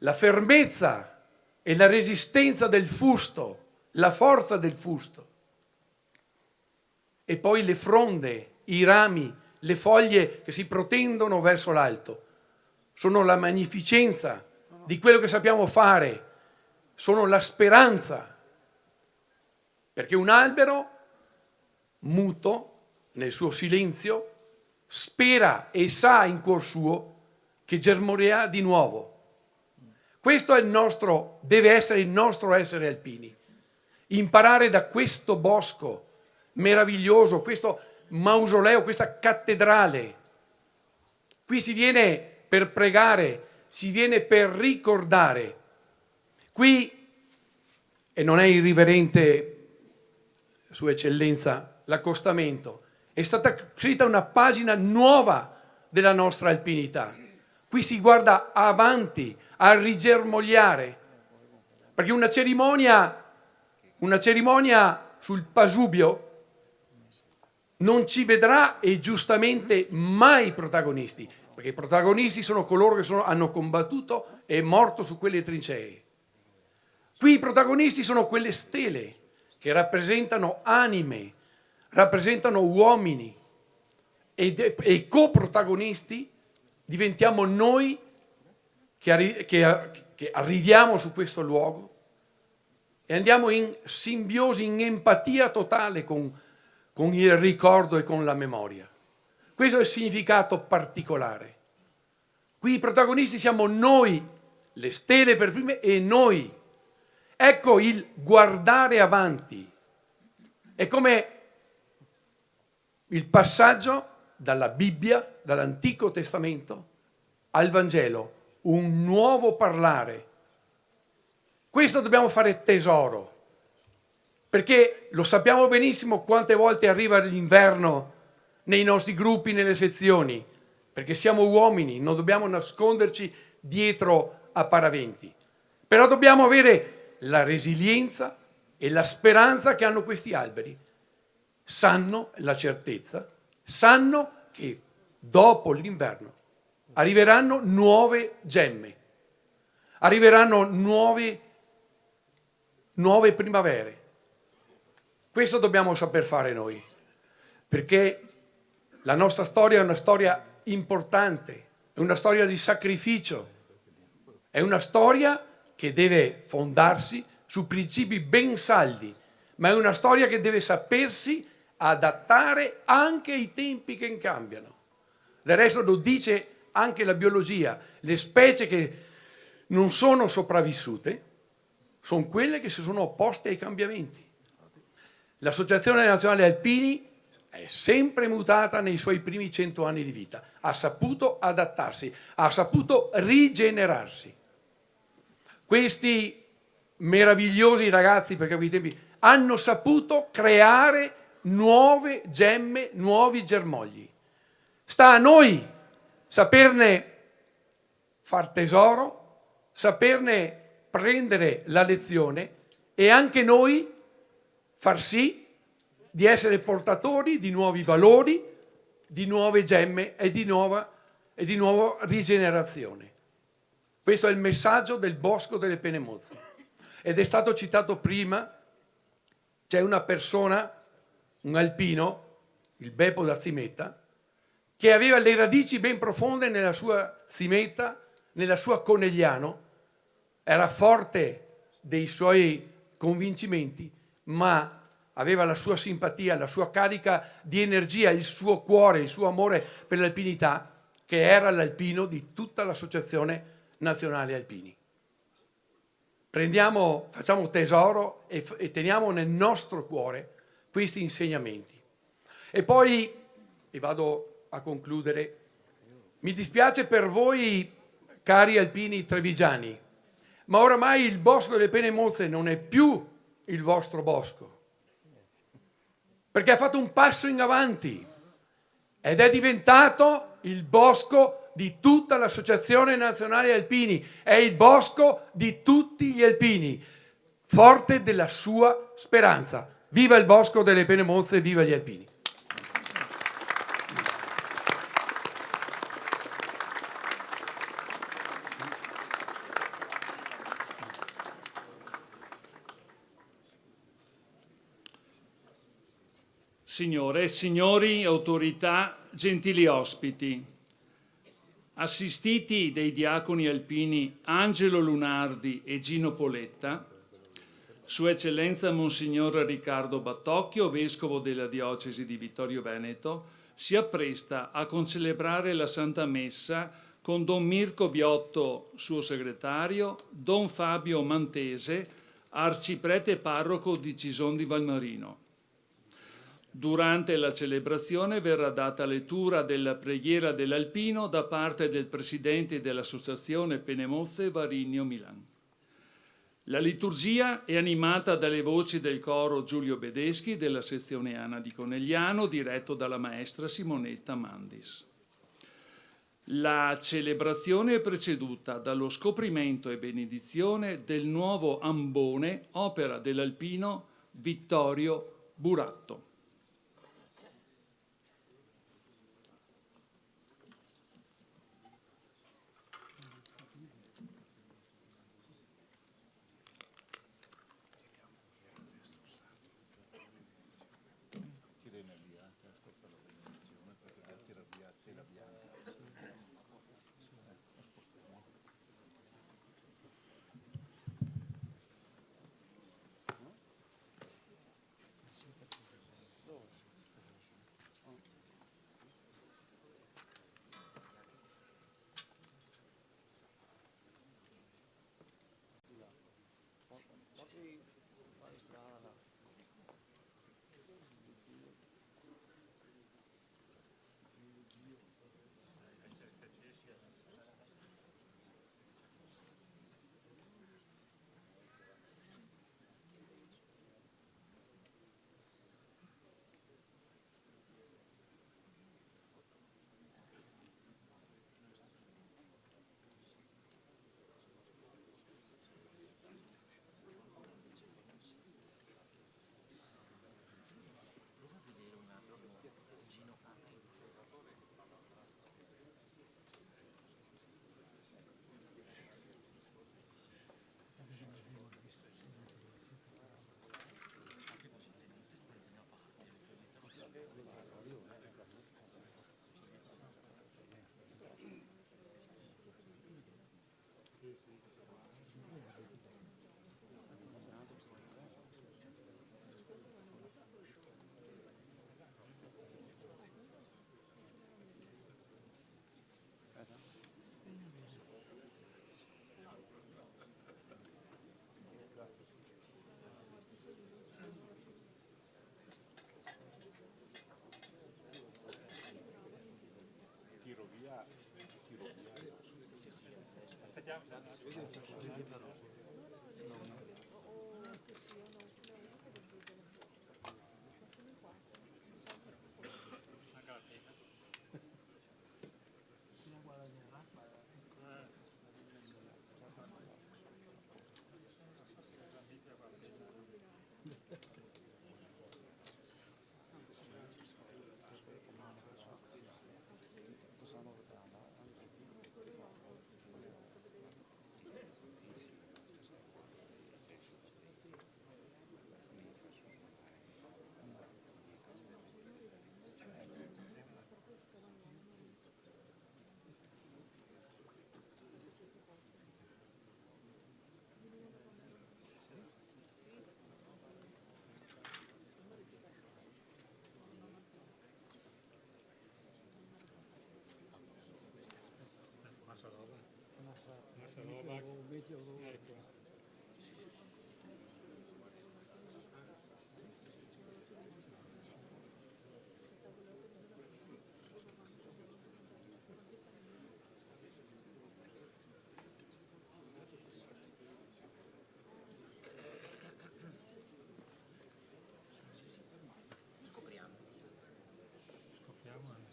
La fermezza e la resistenza del fusto, la forza del fusto. E poi le fronde, i rami, le foglie che si protendono verso l'alto. Sono la magnificenza di quello che sappiamo fare, sono la speranza. Perché un albero muto, nel suo silenzio, spera e sa in cuor suo che germoglierà di nuovo. Questo è deve essere il nostro essere alpini. Imparare da questo bosco meraviglioso, questo mausoleo, questa cattedrale. Qui si viene per pregare, si viene per ricordare. Qui, e non è irriverente, Sua Eccellenza, l'accostamento, è stata scritta una pagina nuova della nostra alpinità. Qui si guarda avanti, a rigermogliare, perché una cerimonia sul Pasubio non ci vedrà, e giustamente, mai protagonisti, perché i protagonisti sono coloro che hanno combattuto e morto su quelle trincee. Qui i protagonisti sono quelle stele che rappresentano anime, rappresentano uomini, e coprotagonisti diventiamo noi che arriviamo su questo luogo e andiamo in simbiosi, in empatia totale con il ricordo e con la memoria. Questo è il significato particolare. Qui i protagonisti siamo noi, le stele per prime, e noi. Ecco il guardare avanti. È come il passaggio dalla Bibbia, dall'Antico Testamento, al Vangelo, un nuovo parlare. Questo dobbiamo fare tesoro. perché lo sappiamo benissimo quante volte arriva l'inverno nei nostri gruppi, nelle sezioni, perché siamo uomini, non dobbiamo nasconderci dietro a paraventi, però dobbiamo avere la resilienza e la speranza che hanno questi alberi. Sanno la certezza, sanno che dopo l'inverno arriveranno nuove gemme, arriveranno nuove primavere. Questo dobbiamo saper fare noi, perché la nostra storia è una storia importante, è una storia di sacrificio, è una storia che deve fondarsi su principi ben saldi, ma è una storia che deve sapersi adattare anche ai tempi che cambiano. Del resto lo dice anche la biologia, le specie che non sono sopravvissute sono quelle che si sono opposte ai cambiamenti. L'Associazione Nazionale Alpini è sempre mutata nei suoi primi 100 anni di vita, ha saputo adattarsi, ha saputo rigenerarsi. Questi meravigliosi ragazzi, perché a quei tempi, hanno saputo creare nuove gemme, nuovi germogli. Sta a noi saperne far tesoro, saperne prendere la lezione e anche noi far sì di essere portatori di nuovi valori, di nuove gemme e di nuova rigenerazione. Questo è il messaggio del Bosco delle Penemozze. Ed è stato citato prima, c'è una persona, un alpino, il Beppo da Zimetta, che aveva le radici ben profonde nella sua Zimetta, nella sua Conegliano, era forte dei suoi convincimenti, ma aveva la sua simpatia, la sua carica di energia, il suo cuore, il suo amore per l'alpinità, che era l'alpino di tutta l'Associazione Nazionale Alpini. Facciamo tesoro e teniamo nel nostro cuore questi insegnamenti. E poi, e vado a concludere, mi dispiace per voi, cari alpini trevigiani, ma oramai il Bosco delle Penemozze non è più il vostro bosco, perché ha fatto un passo in avanti ed è diventato il bosco di tutta l'Associazione Nazionale Alpini, è il bosco di tutti gli alpini, forte della sua speranza. Viva il Bosco delle Penemozze, viva gli alpini! Signore e signori, autorità, gentili ospiti, assistiti dai diaconi alpini Angelo Lunardi e Gino Poletta, Sua Eccellenza Monsignor Riccardo Battocchio, Vescovo della Diocesi di Vittorio Veneto, si appresta a concelebrare la Santa Messa con Don Mirko Biotto, suo segretario, Don Fabio Mantese, arciprete parroco di Cison di Valmarino. Durante la celebrazione verrà data lettura della preghiera dell'Alpino da parte del presidente dell'Associazione Penemozze Varigno Milan. La liturgia è animata dalle voci del coro Giulio Bedeschi della sezione Ana di Conegliano, diretto dalla maestra Simonetta Mandis. La celebrazione è preceduta dallo scoprimento e benedizione del nuovo ambone, opera dell'alpino Vittorio Buratto.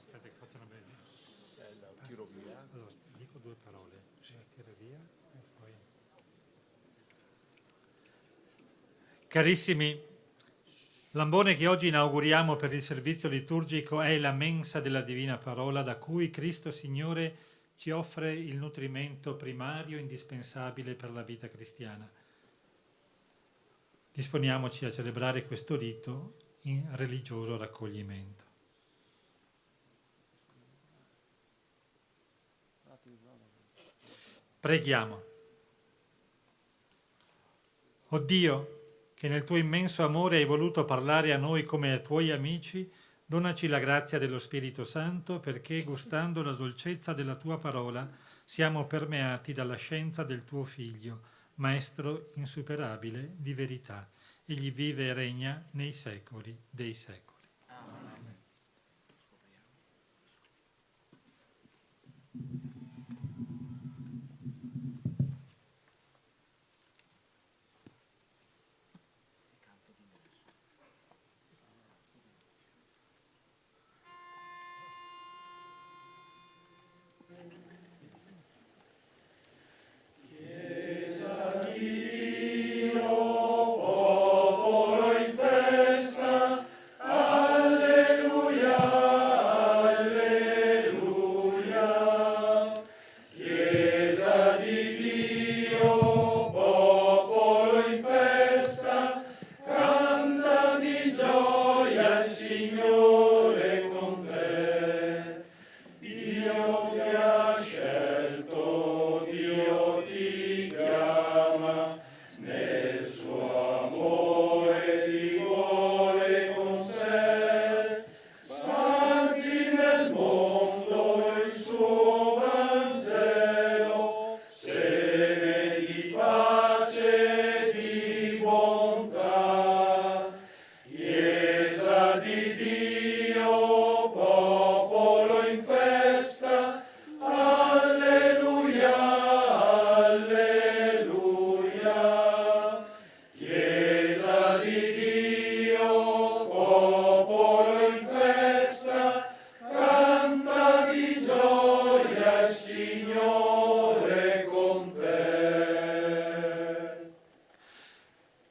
Aspetta che facciano bene. Tiro via. Allora, dico due parole. Tiro via e poi... Carissimi, l'ambone che oggi inauguriamo per il servizio liturgico è la mensa della Divina Parola da cui Cristo Signore ci offre il nutrimento primario indispensabile per la vita cristiana. Disponiamoci a celebrare questo rito in religioso raccoglimento. Preghiamo. O Dio, che nel tuo immenso amore hai voluto parlare a noi come ai tuoi amici, donaci la grazia dello Spirito Santo perché, gustando la dolcezza della tua parola, siamo permeati dalla scienza del tuo Figlio, Maestro insuperabile di verità. Egli vive e regna nei secoli dei secoli.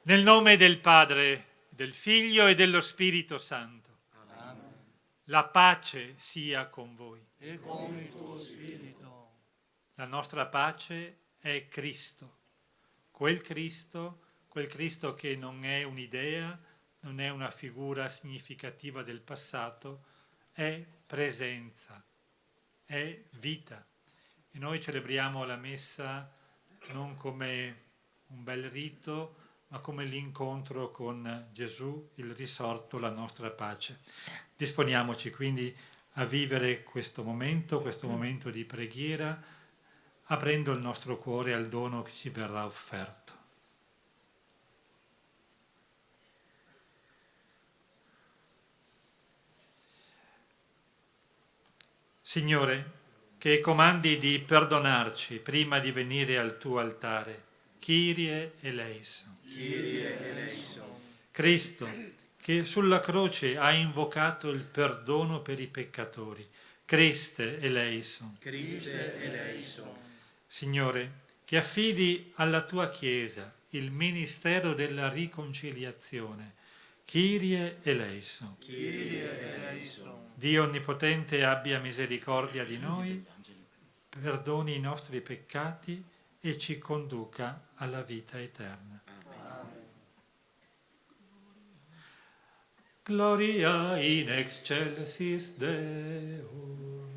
Nel nome del Padre, del Figlio e dello Spirito Santo. Amen. La pace sia con voi. E con il tuo spirito. La nostra pace è Cristo. Quel Cristo che non è un'idea, non è una figura significativa del passato, è presenza, è vita. E noi celebriamo la messa non come un bel rito, ma come l'incontro con Gesù, il risorto, la nostra pace. Disponiamoci quindi a vivere questo momento di preghiera, aprendo il nostro cuore al dono che ci verrà offerto. Signore, che comandi di perdonarci prima di venire al tuo altare. Kyrie eleison. Kyrie eleison. Cristo, che sulla croce ha invocato il perdono per i peccatori. Christe eleison. Christe eleison. Signore, che affidi alla tua Chiesa il ministero della riconciliazione. Kyrie eleison. Kyrie eleison. Dio Onnipotente abbia misericordia di noi, perdoni i nostri peccati e ci conduca alla vita eterna. Gloria in excelsis Deo,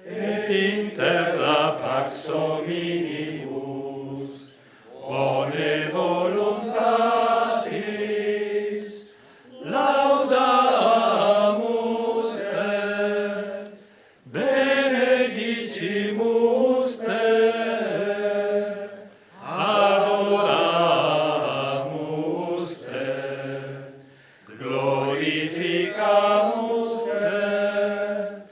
et in terra pax hominibus, bone voluntatis, laudamus te, benedicimus te, adoramus te, glorificamus te,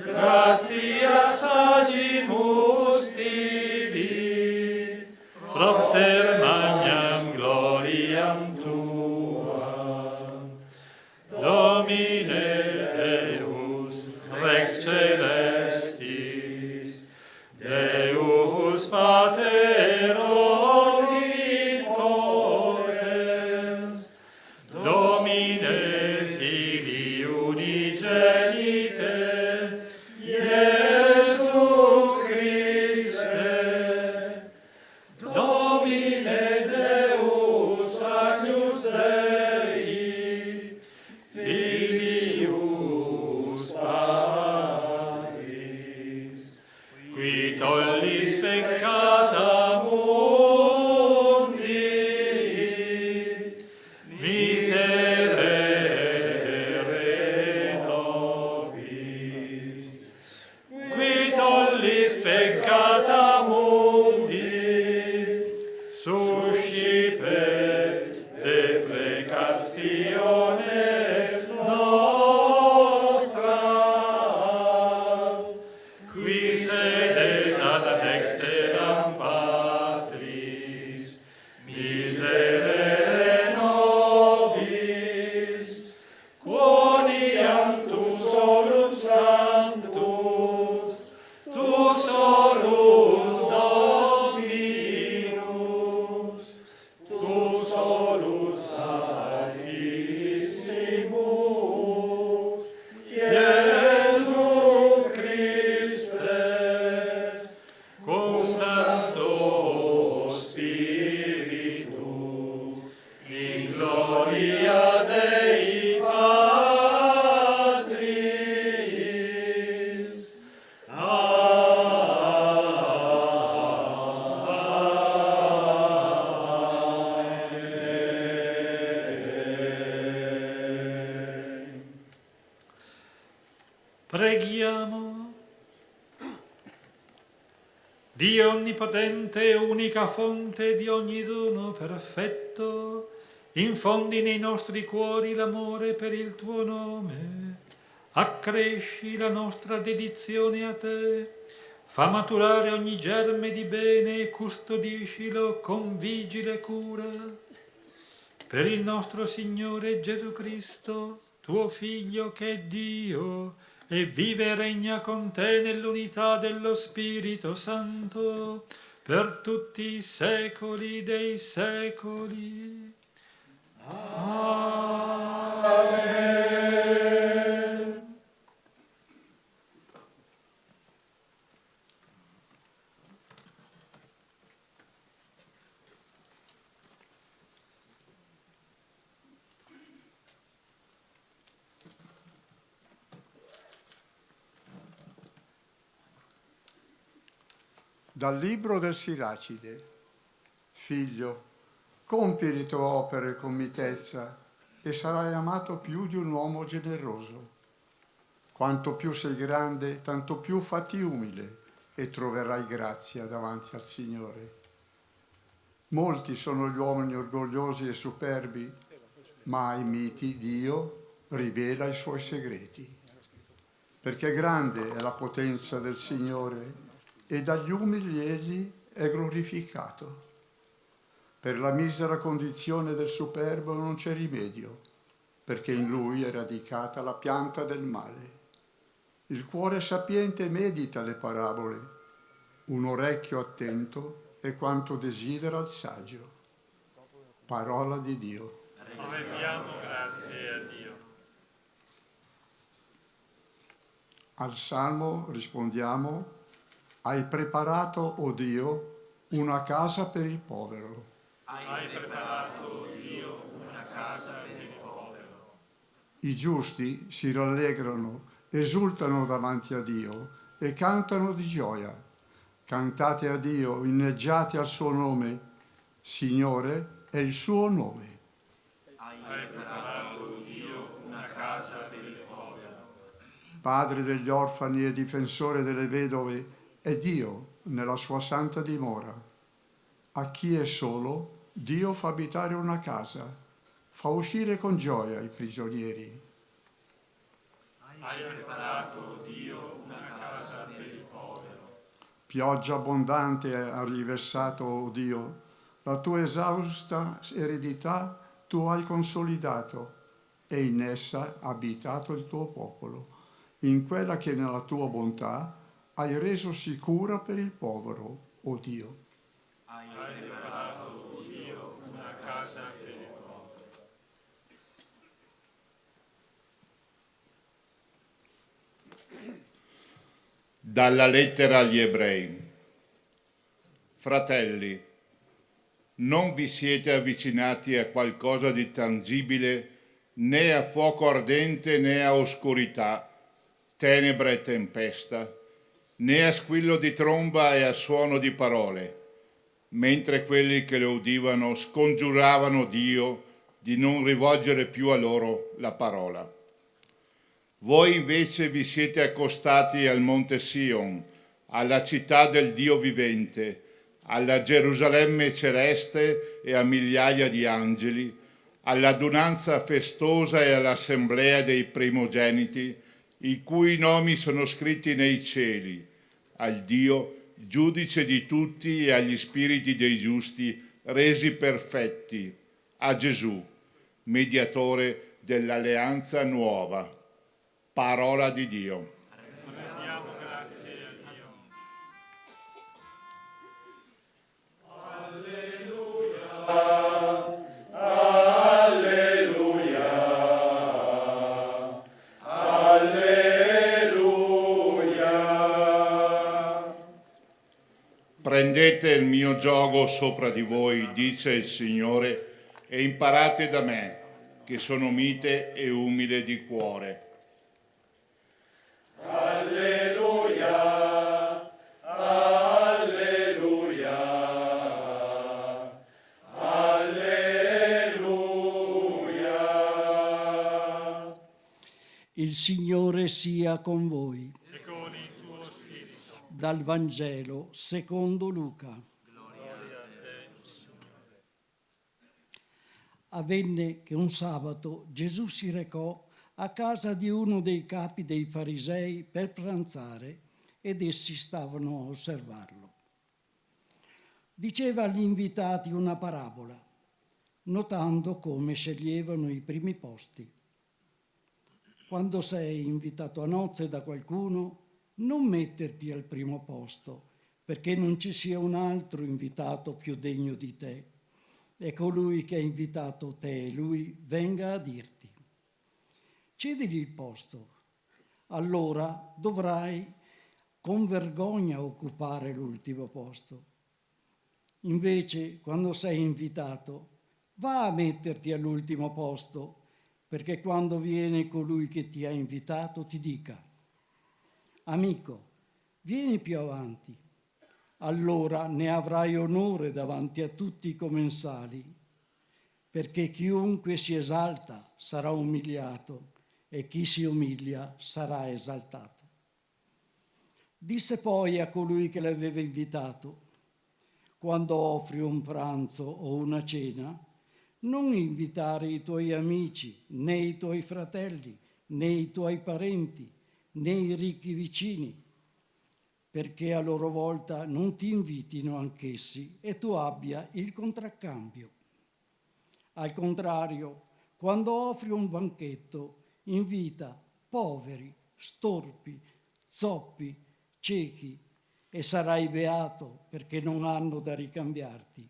gratias agimus tibi, propter magnam gloriam tuam. Domine Deus, Rex Celestis, Deus Pater omnipotens, Domine Filii unigenite, Iesu Christe, Domine Deus Agnus Dei, Filius Patris, qui tollis peccata mundi, miserere nobis. Qui tollis peccata mundi, suscipe deprecatione nostra. Qui sedes ad dexteram Patris, miserere nobis, quoniam tu solus sanctus, tu solus Dominus, tu solus Altissimus, Iesu Christe, cum Sancto Spiritu, in gloria Dei Patris. Amen. Preghiamo. Dio Onnipotente, unica fonte di ogni dono perfetto, infondi nei nostri cuori l'amore per il tuo nome, accresci la nostra dedizione a te, fa maturare ogni germe di bene e custodiscilo con vigile cura. Per il nostro Signore Gesù Cristo, tuo Figlio che è Dio, e vive e regna con te nell'unità dello Spirito Santo, per tutti i secoli dei secoli. Amen. Dal libro del Siracide. Figlio, compi le tue opere con mitezza e sarai amato più di un uomo generoso. Quanto più sei grande, tanto più fatti umile e troverai grazia davanti al Signore. Molti sono gli uomini orgogliosi e superbi, ma ai miti Dio rivela i suoi segreti. perché grande è la potenza del Signore e dagli umili egli è glorificato. Per la misera condizione del superbo non c'è rimedio, perché in lui è radicata la pianta del male. Il cuore sapiente medita le parabole, un orecchio attento è quanto desidera il saggio. Parola di Dio. Rendiamo grazie a Dio. Al Salmo rispondiamo: hai preparato, o Dio, una casa per il povero. Hai preparato, o Dio, una casa per il povero. I giusti si rallegrano, esultano davanti a Dio e cantano di gioia. Cantate a Dio, inneggiate al suo nome. Signore è il suo nome. Hai preparato, o Dio, una casa per il povero. Padre degli orfani e difensore delle vedove, è Dio nella sua santa dimora. A chi è solo, Dio fa abitare una casa, fa uscire con gioia i prigionieri. Hai preparato, o Dio, una casa per il povero. Pioggia abbondante ha riversato, o Dio, la tua esausta eredità tu hai consolidato e in essa ha abitato il tuo popolo, in quella che nella tua bontà hai reso sicura per il povero, o Dio. Hai preparato, o Dio, una casa per il povero. Dalla lettera agli Ebrei. Fratelli, non vi siete avvicinati a qualcosa di tangibile, né a fuoco ardente né a oscurità, tenebra e tempesta, né a squillo di tromba e a suono di parole, mentre quelli che lo udivano scongiuravano Dio di non rivolgere più a loro la parola. Voi invece vi siete accostati al monte Sion, alla città del Dio vivente, alla Gerusalemme celeste e a migliaia di angeli, all'adunanza festosa e all'assemblea dei primogeniti, i cui nomi sono scritti nei cieli, al Dio, giudice di tutti, e agli spiriti dei giusti, resi perfetti, a Gesù, mediatore dell'alleanza nuova. Parola di Dio. Rendiamo grazie a Dio. Prendete il mio giogo sopra di voi, dice il Signore, e imparate da me, che sono mite e umile di cuore. Alleluia, alleluia, alleluia. Il Signore sia con voi. E con il tuo spirito. Dal Vangelo secondo Luca. Avvenne che un sabato Gesù si recò a casa di uno dei capi dei farisei per pranzare ed essi stavano a osservarlo. Diceva agli invitati una parabola, notando come sceglievano i primi posti. Quando sei invitato a nozze da qualcuno, non metterti al primo posto, perché non ci sia un altro invitato più degno di te, e colui che ha invitato te e lui venga a dirti: cedili il posto, allora dovrai con vergogna occupare l'ultimo posto. Invece, quando sei invitato, va a metterti all'ultimo posto, perché quando viene colui che ti ha invitato ti dica: amico, vieni più avanti. Allora ne avrai onore davanti a tutti i commensali, perché chiunque si esalta sarà umiliato e chi si umilia sarà esaltato. Disse poi a colui che l'aveva invitato: quando offri un pranzo o una cena, non invitare i tuoi amici, né i tuoi fratelli, né i tuoi parenti, né i ricchi vicini, perché a loro volta non ti invitino anch'essi e tu abbia il contraccambio. Al contrario, quando offri un banchetto, invita poveri, storpi, zoppi, ciechi, e sarai beato perché non hanno da ricambiarti.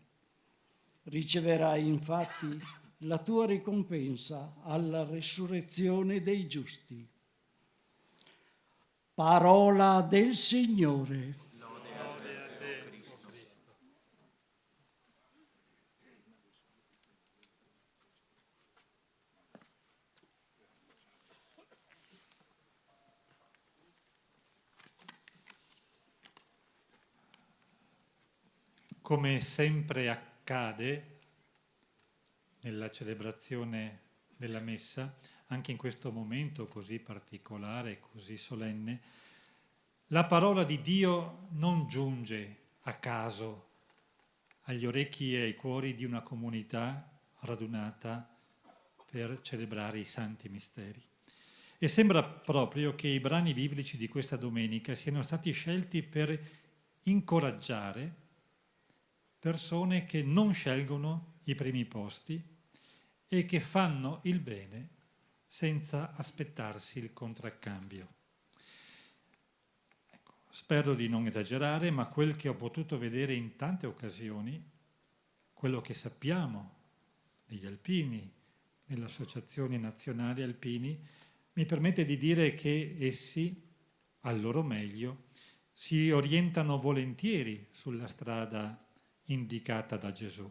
Riceverai infatti la tua ricompensa alla resurrezione dei giusti. Parola del Signore. Come sempre accade nella celebrazione della Messa, anche in questo momento così particolare, così solenne, la parola di Dio non giunge a caso agli orecchi e ai cuori di una comunità radunata per celebrare i santi misteri. E sembra proprio che i brani biblici di questa domenica siano stati scelti per incoraggiare persone che non scelgono i primi posti e che fanno il bene senza aspettarsi il contraccambio. Ecco, spero di non esagerare, ma quel che ho potuto vedere in tante occasioni, quello che sappiamo degli alpini, delle associazioni nazionali alpini, mi permette di dire che essi, al loro meglio, si orientano volentieri sulla strada indicata da Gesù.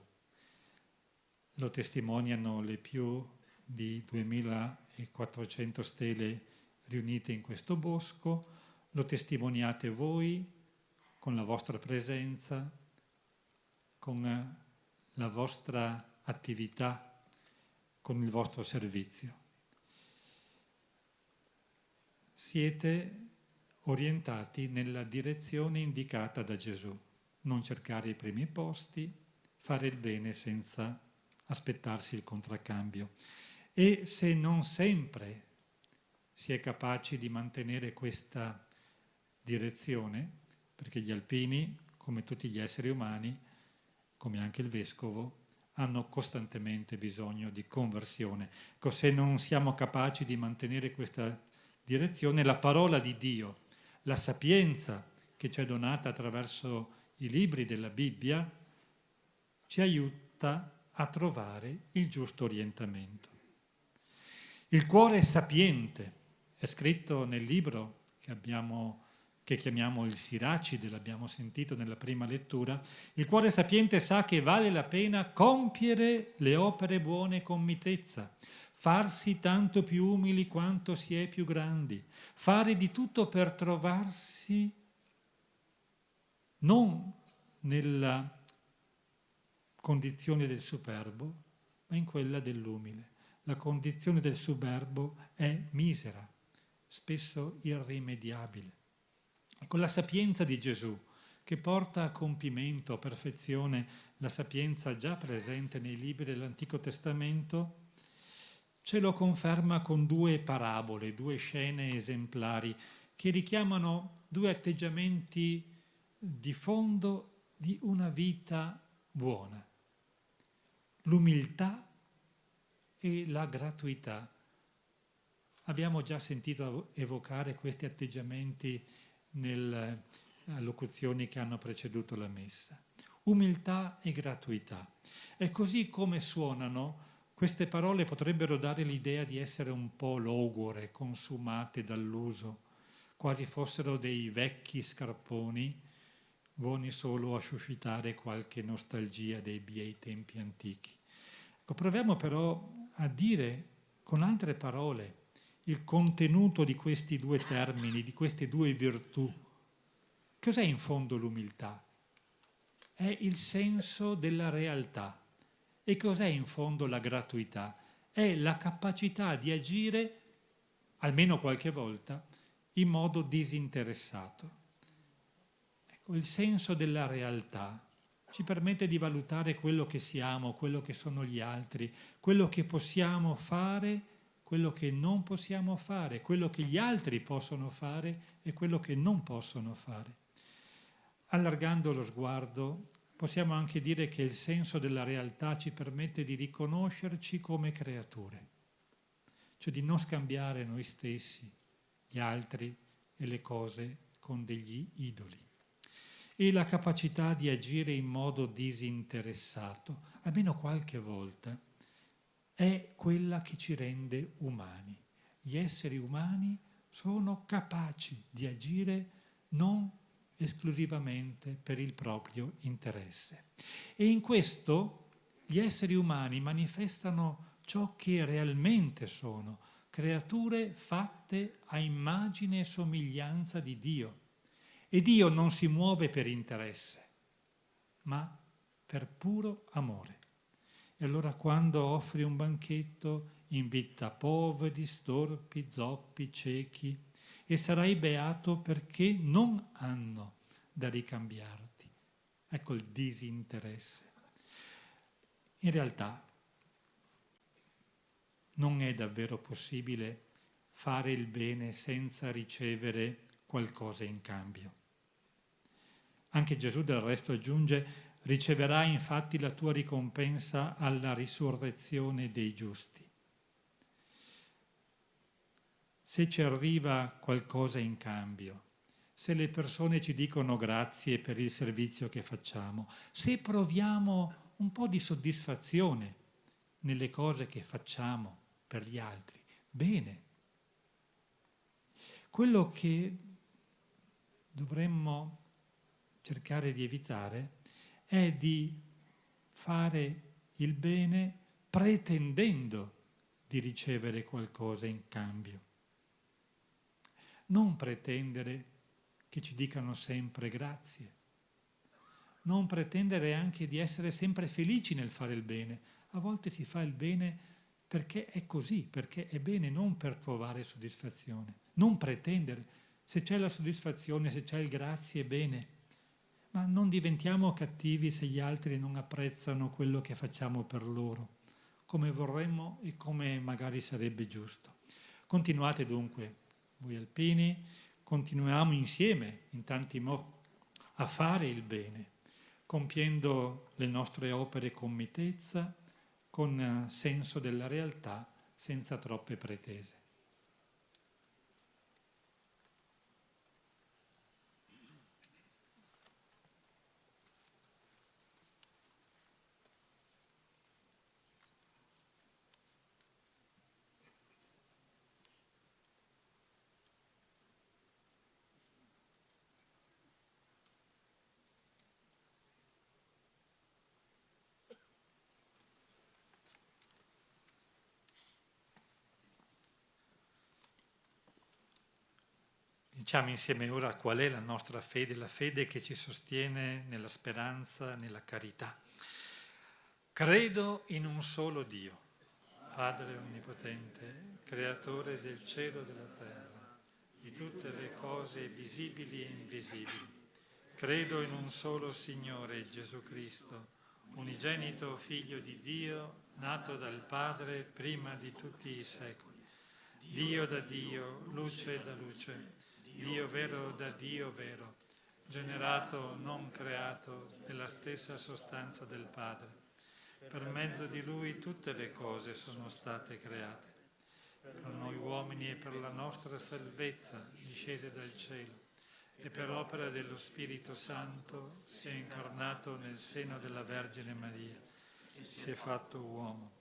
Lo testimoniano le più di 2400 stele riunite in questo bosco, lo testimoniate voi con la vostra presenza, con la vostra attività, con il vostro servizio. Siete orientati nella direzione indicata da Gesù. Non cercare i primi posti, fare il bene senza aspettarsi il contraccambio. E se non sempre si è capaci di mantenere questa direzione, perché gli alpini, come tutti gli esseri umani, come anche il vescovo, hanno costantemente bisogno di conversione. Se non siamo capaci di mantenere questa direzione, la parola di Dio, la sapienza che ci è donata attraverso i libri della Bibbia, ci aiuta a trovare il giusto orientamento. Il cuore sapiente è scritto nel libro che chiamiamo il Siracide, l'abbiamo sentito nella prima lettura. Il cuore sapiente sa che vale la pena compiere le opere buone con mitezza, farsi tanto più umili quanto si è più grandi, fare di tutto per trovarsi non nella condizione del superbo, ma in quella dell'umile. La condizione del superbo è misera, spesso irrimediabile. Con la sapienza di Gesù, che porta a compimento, a perfezione, la sapienza già presente nei libri dell'Antico Testamento, ce lo conferma con due parabole, due scene esemplari che richiamano due atteggiamenti di fondo di una vita buona: l'umiltà e la gratuità. Abbiamo già sentito evocare questi atteggiamenti nelle allocuzioni che hanno preceduto la messa. Umiltà e gratuità. E così come suonano, queste parole potrebbero dare l'idea di essere un po' logore, consumate dall'uso, quasi fossero dei vecchi scarponi, buoni solo a suscitare qualche nostalgia dei bei tempi antichi. Ecco, proviamo però a dire con altre parole il contenuto di questi due termini, di queste due virtù. Cos'è in fondo l'umiltà? È il senso della realtà. E cos'è in fondo la gratuità? È la capacità di agire, almeno qualche volta, in modo disinteressato. Ecco, il senso della realtà ci permette di valutare quello che siamo, quello che sono gli altri, quello che possiamo fare quello che non possiamo fare, quello che gli altri possono fare e quello che non possono fare. Allargando lo sguardo, possiamo anche dire che il senso della realtà ci permette di riconoscerci come creature, cioè di non scambiare noi stessi, gli altri e le cose con degli idoli. E la capacità di agire in modo disinteressato, almeno qualche volta, è quella che ci rende umani. Gli esseri umani sono capaci di agire non esclusivamente per il proprio interesse. E in questo gli esseri umani manifestano ciò che realmente sono, creature fatte a immagine e somiglianza di Dio. E Dio non si muove per interesse, ma per puro amore. E allora quando offri un banchetto, invita poveri, storpi, zoppi, ciechi, e sarai beato perché non hanno da ricambiarti. Ecco il disinteresse. In realtà non è davvero possibile fare il bene senza ricevere qualcosa in cambio. Anche Gesù del resto aggiunge: riceverai infatti la tua ricompensa alla risurrezione dei giusti. Se ci arriva qualcosa in cambio, se le persone ci dicono grazie per il servizio che facciamo, se proviamo un po' di soddisfazione nelle cose che facciamo per gli altri, bene. Quello che dovremmo cercare di evitare è di fare il bene pretendendo di ricevere qualcosa in cambio. Non pretendere che ci dicano sempre grazie. Non pretendere anche di essere sempre felici nel fare il bene. A volte si fa il bene perché è così, perché è bene, non per trovare soddisfazione. Non pretendere. Se c'è la soddisfazione, se c'è il grazie, bene. Ma non diventiamo cattivi se gli altri non apprezzano quello che facciamo per loro, come vorremmo e come magari sarebbe giusto. Continuate dunque, voi alpini, continuiamo insieme in tanti modi a fare il bene, compiendo le nostre opere con mitezza, con senso della realtà, senza troppe pretese. Diciamo insieme ora qual è la nostra fede, la fede che ci sostiene nella speranza, nella carità. Credo in un solo Dio, Padre Onnipotente, Creatore del cielo e della terra, di tutte le cose visibili e invisibili. Credo in un solo Signore, Gesù Cristo, unigenito Figlio di Dio, nato dal Padre prima di tutti i secoli. Dio da Dio, luce da luce, Dio vero da Dio vero, generato, non creato, della stessa sostanza del Padre. Per mezzo di Lui tutte le cose sono state create. Per noi uomini e per la nostra salvezza, discese dal cielo, e per opera dello Spirito Santo si è incarnato nel seno della Vergine Maria, si è fatto uomo.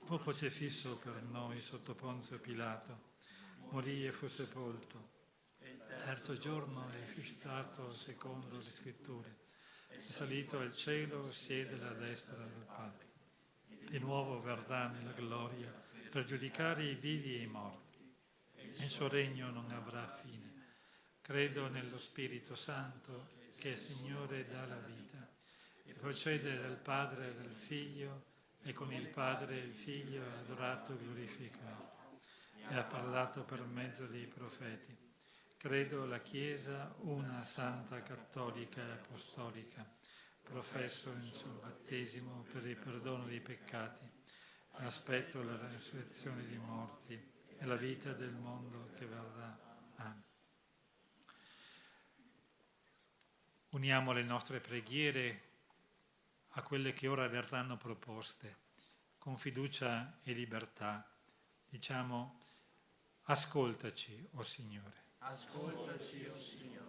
Fu crocifisso per noi sotto Ponzio Pilato, morì e fu sepolto. Terzo giorno è risuscitato secondo le scritture, è salito al cielo, siede alla destra del Padre. Di nuovo verrà nella gloria per giudicare i vivi e i morti. Il suo regno non avrà fine. Credo nello Spirito Santo, che è Signore e dà la vita, e procede dal Padre e dal Figlio, e con il Padre e il Figlio è adorato e glorificato, e ha parlato per mezzo dei profeti. Credo la Chiesa, una santa, cattolica e apostolica. Professo il suo battesimo per il perdono dei peccati. aspetto la resurrezione dei morti e la vita del mondo che verrà. Amen. Uniamo le nostre preghiere a quelle che ora verranno proposte, con fiducia e libertà. Diciamo: ascoltaci, o Signore. Ascoltaci, o Signore.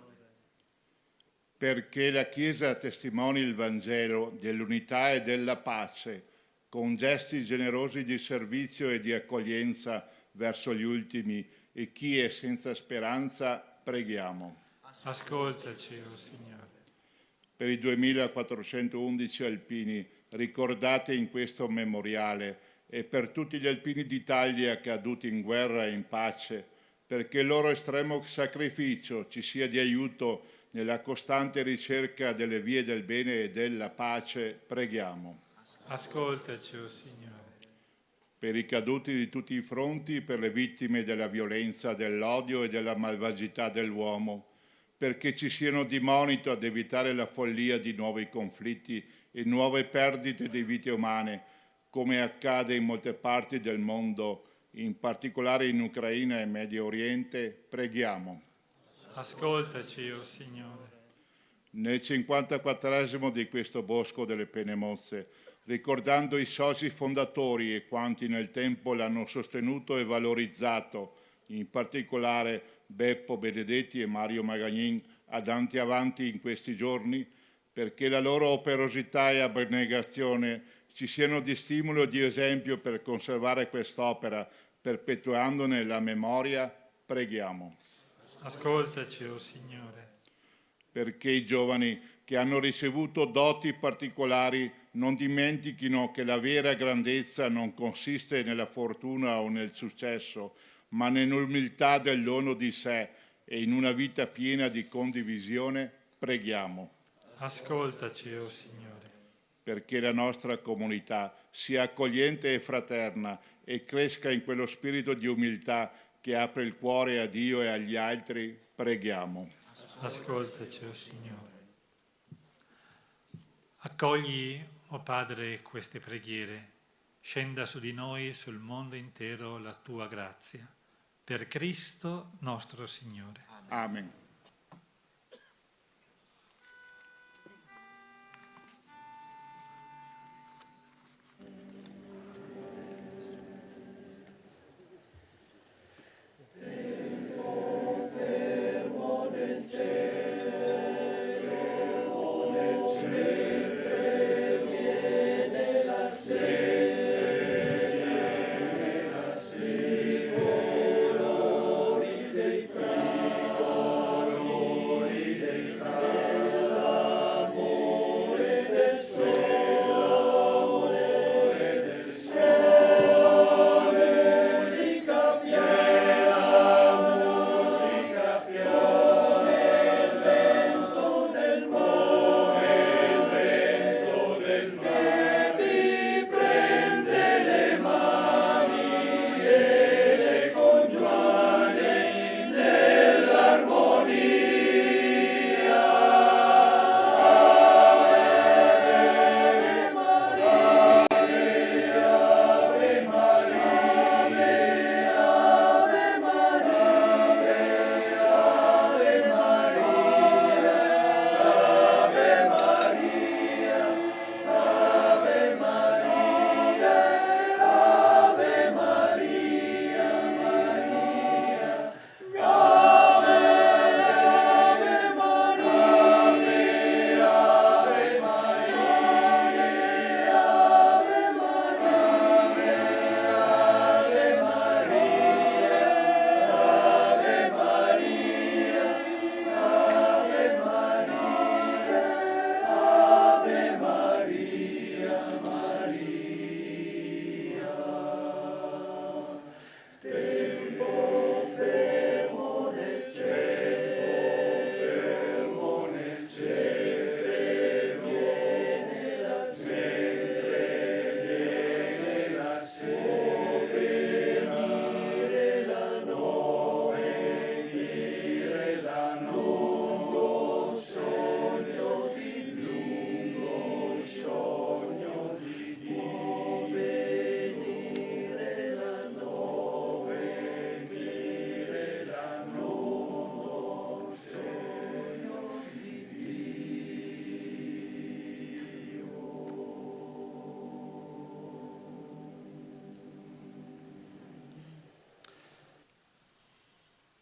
Perché la Chiesa testimoni il Vangelo dell'unità e della pace, con gesti generosi di servizio e di accoglienza verso gli ultimi e chi è senza speranza, preghiamo. Ascoltaci, o Signore. Per i 2411 alpini ricordati in questo memoriale e per tutti gli alpini d'Italia caduti in guerra e in pace, perché il loro estremo sacrificio ci sia di aiuto nella costante ricerca delle vie del bene e della pace, preghiamo. Ascoltaci, o Signore. Per i caduti di tutti i fronti, per le vittime della violenza, dell'odio e della malvagità dell'uomo, perché ci siano di monito ad evitare la follia di nuovi conflitti e nuove perdite di vite umane, come accade in molte parti del mondo, in particolare in Ucraina e Medio Oriente, preghiamo. Ascoltaci, o Signore. Nel 54esimo di questo Bosco delle Penemozze, ricordando i soci fondatori e quanti nel tempo l'hanno sostenuto e valorizzato, in particolare Beppo Benedetti e Mario Magagnin, andati avanti in questi giorni, perché la loro operosità e abnegazione ci siano di stimolo e di esempio per conservare quest'opera, perpetuandone la memoria, preghiamo. Ascoltaci, o Signore. Perché i giovani che hanno ricevuto doti particolari non dimentichino che la vera grandezza non consiste nella fortuna o nel successo, ma nell'umiltà del dono di sé e in una vita piena di condivisione, preghiamo. Ascoltaci, o Signore. Perché la nostra comunità sia accogliente e fraterna e cresca in quello spirito di umiltà che apre il cuore a Dio e agli altri, preghiamo. Ascoltaci, o Signore. Accogli, o Padre, queste preghiere. Scenda su di noi, sul mondo intero, la tua grazia. Per Cristo nostro Signore. Amen. Dei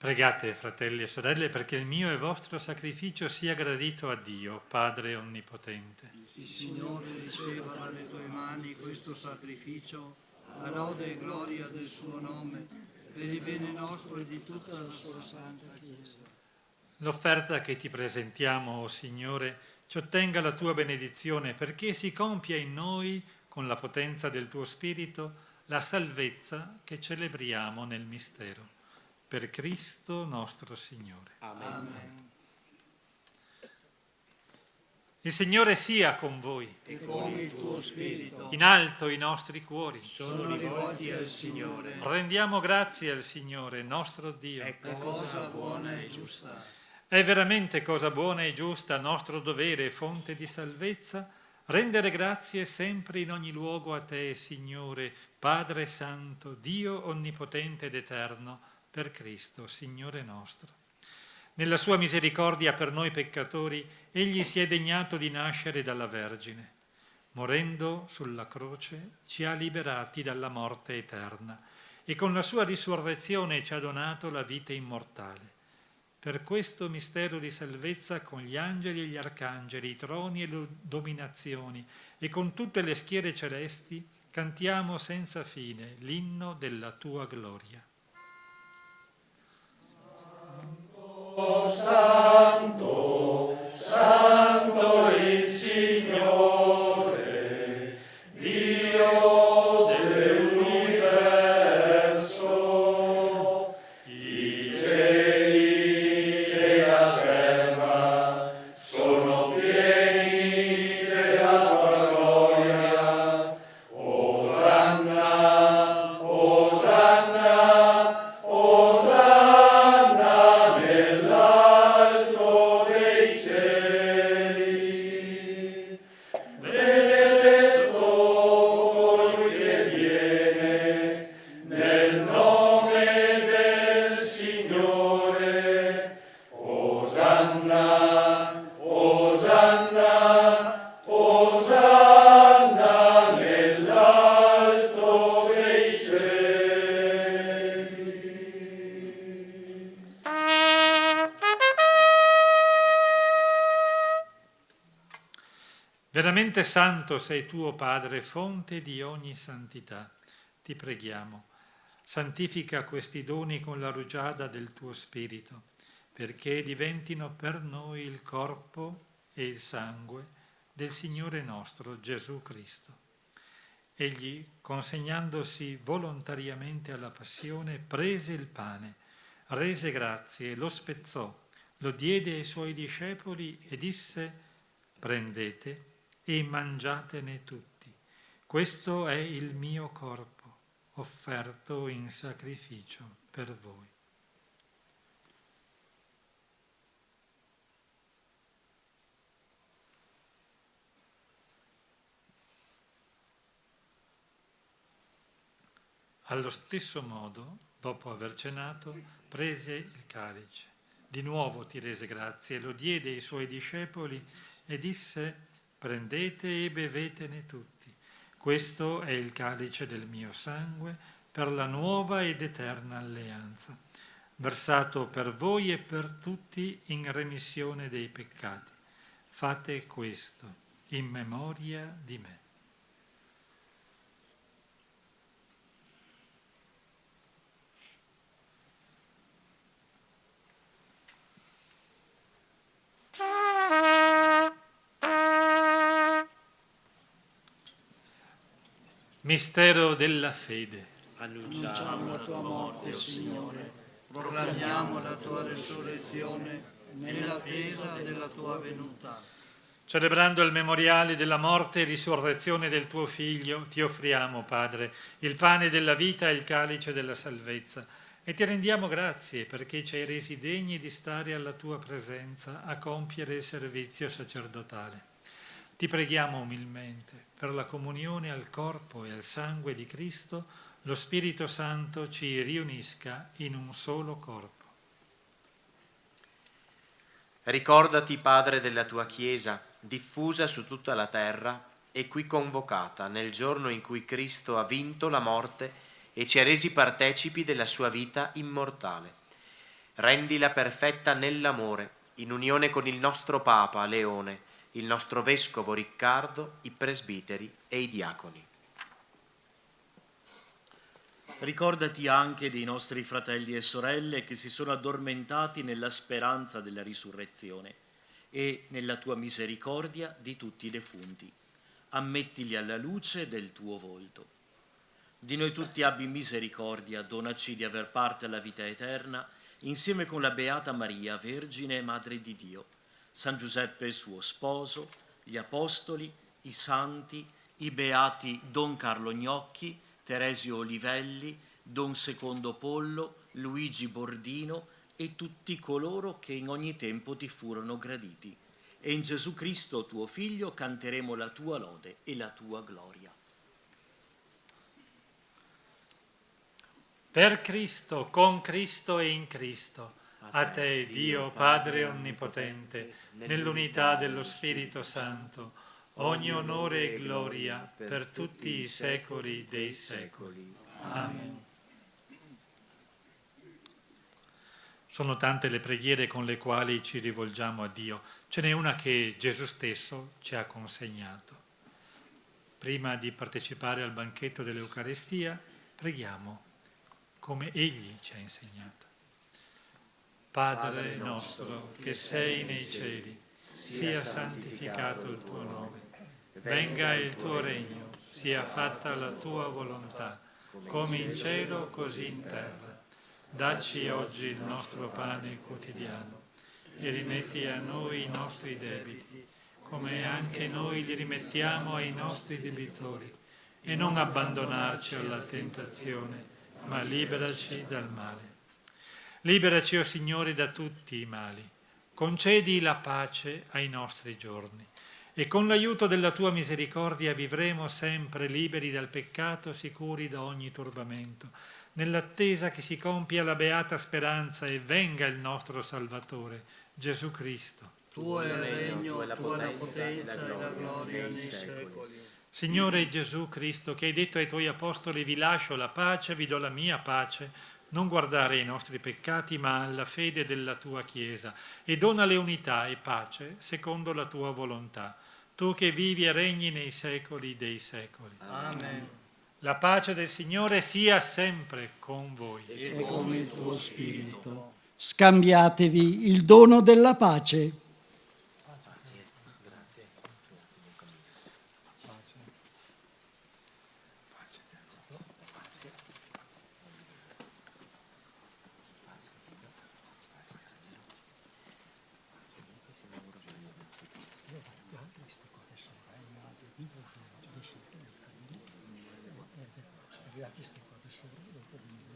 Pregate, fratelli e sorelle, perché il mio e vostro sacrificio sia gradito a Dio, Padre Onnipotente. Il Signore riceva dalle tue mani questo sacrificio, a lode e gloria del suo nome, per il bene nostro e di tutta la sua santa Chiesa. L'offerta che ti presentiamo, o Signore, ci ottenga la tua benedizione, perché si compia in noi, con la potenza del tuo Spirito, la salvezza che celebriamo nel mistero. Per Cristo nostro Signore. Amen. Il Signore sia con voi. E con il tuo spirito In alto i nostri cuori. sono rivolti al Signore. Rendiamo grazie al Signore, nostro Dio. È cosa buona e giusta. È veramente cosa buona e giusta, nostro dovere e fonte di salvezza, rendere grazie sempre in ogni luogo a te, Signore, Padre Santo, Dio Onnipotente ed Eterno, per Cristo, Signore nostro. Nella sua misericordia per noi peccatori, Egli si è degnato di nascere dalla Vergine. Morendo sulla croce, ci ha liberati dalla morte eterna e con la sua risurrezione ci ha donato la vita immortale. Per questo mistero di salvezza, con gli angeli e gli arcangeli, i troni e le dominazioni e con tutte le schiere celesti, cantiamo senza fine l'inno della tua gloria. Santo, Santo il Signore, Dio dell'universo, i cieli e la terra sono pieni della tua gloria. Osanna, Osanna, Osanna nell'alto dei cieli. Benedetto colui che viene nel nome del Signore. Osanna, Osanna, Osanna nell'alto dei cieli. Veramente santo sei tu, o Padre, fonte di ogni santità. Ti preghiamo, santifica questi doni con la rugiada del tuo Spirito, perché diventino per noi il corpo e il sangue del Signore nostro Gesù Cristo. Egli, consegnandosi volontariamente alla passione, prese il pane, rese grazie, lo spezzò, lo diede ai suoi discepoli e disse: prendete e mangiatene tutti. Questo è il mio corpo, offerto in sacrificio per voi. Allo stesso modo, dopo aver cenato, prese il calice. Di nuovo ti rese grazie, lo diede ai suoi discepoli e disse: prendete e bevetene tutti. Questo è il calice del mio sangue per la nuova ed eterna alleanza, versato per voi e per tutti in remissione dei peccati. Fate questo in memoria di me. Mistero della fede. Annunciamo la tua morte, Signore, proclamiamo la tua resurrezione nell'attesa della tua venuta. Celebrando il memoriale della morte e risurrezione del tuo Figlio, ti offriamo, Padre, il pane della vita e il calice della salvezza, e ti rendiamo grazie perché ci hai resi degni di stare alla tua presenza a compiere il servizio sacerdotale. Ti preghiamo umilmente, per la comunione al corpo e al sangue di Cristo, lo Spirito Santo ci riunisca in un solo corpo. Ricordati, Padre, della tua Chiesa, diffusa su tutta la terra e qui convocata nel giorno in cui Cristo ha vinto la morte e ci ha resi partecipi della sua vita immortale. Rendila perfetta nell'amore, in unione con il nostro Papa Leone, il nostro Vescovo Riccardo, i presbiteri e i diaconi. Ricordati anche dei nostri fratelli e sorelle che si sono addormentati nella speranza della risurrezione e nella tua misericordia di tutti i defunti. Ammettili alla luce del tuo volto. Di noi tutti abbi misericordia, donaci di aver parte alla vita eterna, insieme con la Beata Maria, Vergine e Madre di Dio, San Giuseppe suo sposo, gli Apostoli, i Santi, i Beati Don Carlo Gnocchi, Teresio Olivelli, Don Secondo Pollo, Luigi Bordino e tutti coloro che in ogni tempo ti furono graditi. E in Gesù Cristo, tuo Figlio, canteremo la tua lode e la tua gloria. Per Cristo, con Cristo e in Cristo, a te, Dio Padre Onnipotente, nell'unità dello Spirito Santo, ogni onore e gloria per tutti i secoli dei secoli. Amen. Sono tante le preghiere con le quali ci rivolgiamo a Dio. Ce n'è una che Gesù stesso ci ha consegnato. Prima di partecipare al banchetto dell'Eucarestia, preghiamo come Egli ci ha insegnato. Padre nostro che sei nei cieli, sia santificato il tuo nome. Venga il tuo regno, sia fatta la tua volontà, come in cielo così in terra. Dacci oggi il nostro pane quotidiano e rimetti a noi i nostri debiti, come anche noi li rimettiamo ai nostri debitori, e non abbandonarci alla tentazione, ma liberaci dal male. Liberaci, o Signore, da tutti i mali. Concedi la pace ai nostri giorni e con l'aiuto della tua misericordia vivremo sempre liberi dal peccato, sicuri da ogni turbamento, nell'attesa che si compia la beata speranza e venga il nostro Salvatore, Gesù Cristo. Tuo è il regno, tua la potenza e la gloria nei secoli. Signore Gesù Cristo, che hai detto ai tuoi apostoli: vi lascio la pace, vi do la mia pace, non guardare ai nostri peccati, ma alla fede della tua Chiesa, e donale unità e pace secondo la tua volontà. Tu che vivi e regni nei secoli dei secoli. Amen. La pace del Signore sia sempre con voi. E con il tuo spirito. Scambiatevi il dono della pace.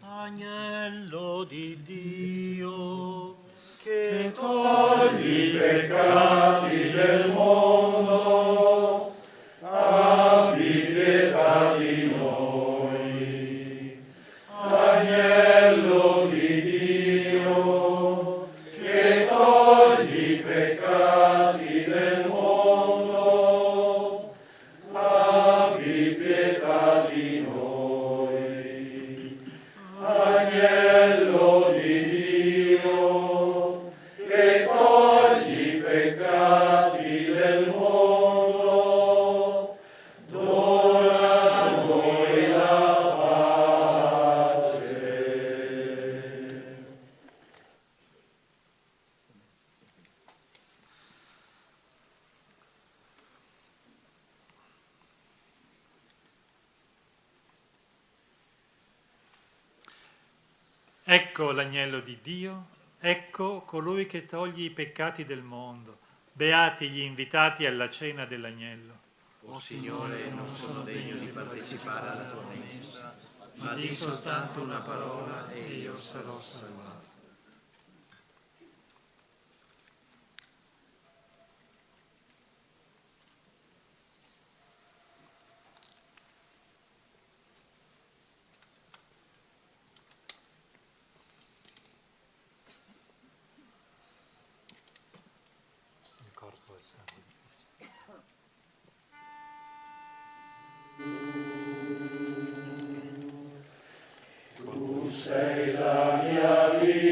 Agnello di Dio, che togli i peccati del mondo, abbi pietà di noi. Agnello di Dio, che togli i peccati del mondo, abbi pietà di noi. Agnello di Dio, che togli i peccati del mondo, dona a noi la pace. Ecco l'agnello di Dio, ecco colui che toglie i peccati del mondo. Beati gli invitati alla cena dell'agnello. O Signore, non sono degno di partecipare alla tua mensa, ma di soltanto una parola e io sarò salvato. Il corpo e il sangue di Cristo. Tu sei la mia vita.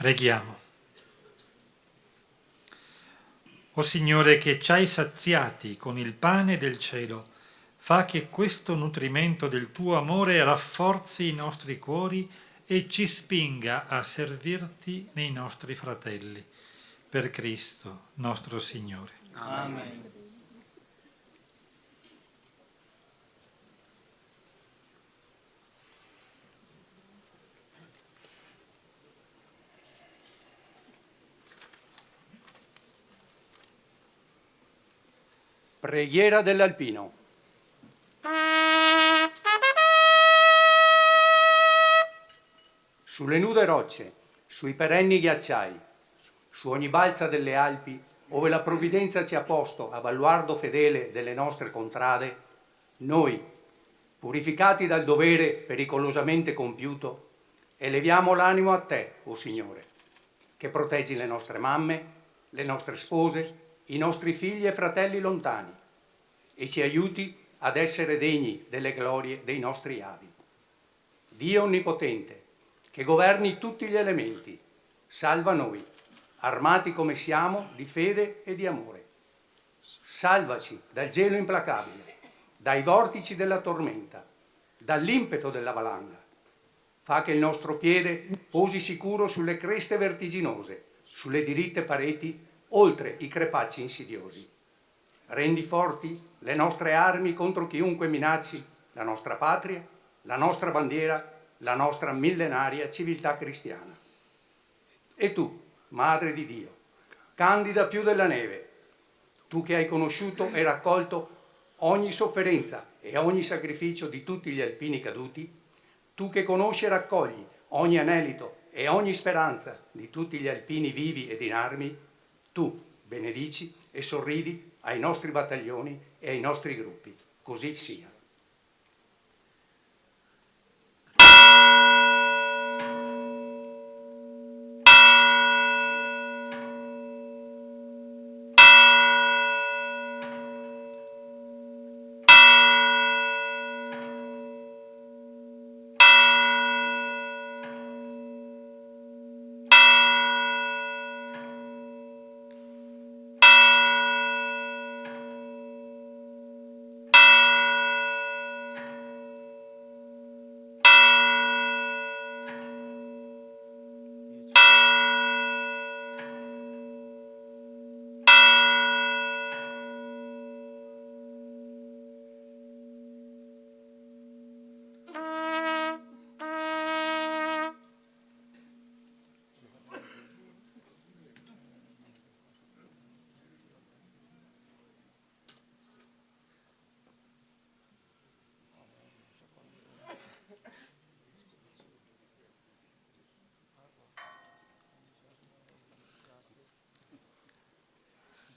Preghiamo. O Signore, che ci hai saziati con il pane del cielo, fa che questo nutrimento del tuo amore rafforzi i nostri cuori e ci spinga a servirti nei nostri fratelli. Per Cristo nostro Signore. Amen. Preghiera dell'Alpino. Sulle nude rocce, sui perenni ghiacciai, su ogni balza delle Alpi, ove la provvidenza ci ha posto a baluardo fedele delle nostre contrade, noi, purificati dal dovere pericolosamente compiuto, eleviamo l'animo a te, o Signore, che proteggi le nostre mamme, le nostre spose, i nostri figli e fratelli lontani, e ci aiuti ad essere degni delle glorie dei nostri avi. Dio Onnipotente, che governi tutti gli elementi, salva noi, armati come siamo di fede e di amore. Salvaci dal gelo implacabile, dai vortici della tormenta, dall'impeto della valanga. Fa che il nostro piede posi sicuro sulle creste vertiginose, sulle diritte pareti, oltre i crepacci insidiosi. Rendi forti le nostre armi contro chiunque minacci la nostra patria, la nostra bandiera, la nostra millenaria civiltà cristiana. E tu, Madre di Dio, candida più della neve, tu che hai conosciuto e raccolto ogni sofferenza e ogni sacrificio di tutti gli alpini caduti, tu che conosci e raccogli ogni anelito e ogni speranza di tutti gli alpini vivi ed in armi, tu benedici e sorridi ai nostri battaglioni e ai nostri gruppi. Così sia.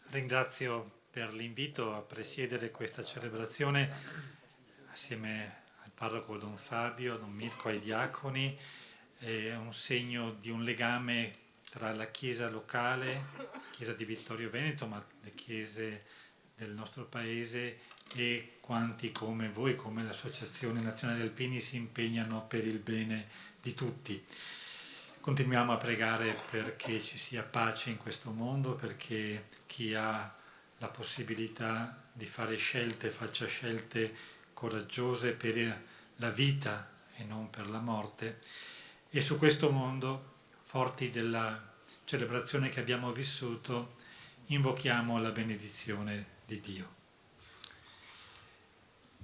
Ringrazio per l'invito a presiedere questa celebrazione assieme al parroco Don Fabio, Don Mirko e ai diaconi. È un segno di un legame tra la chiesa locale, la chiesa di Vittorio Veneto, ma le chiese del nostro paese e quanti come voi, come l'Associazione Nazionale Alpini, si impegnano per il bene di tutti. Continuiamo a pregare perché ci sia pace in questo mondo, perché chi ha la possibilità di fare scelte faccia scelte coraggiose per la vita e non per la morte. E su questo mondo, forti della celebrazione che abbiamo vissuto, invochiamo la benedizione di Dio.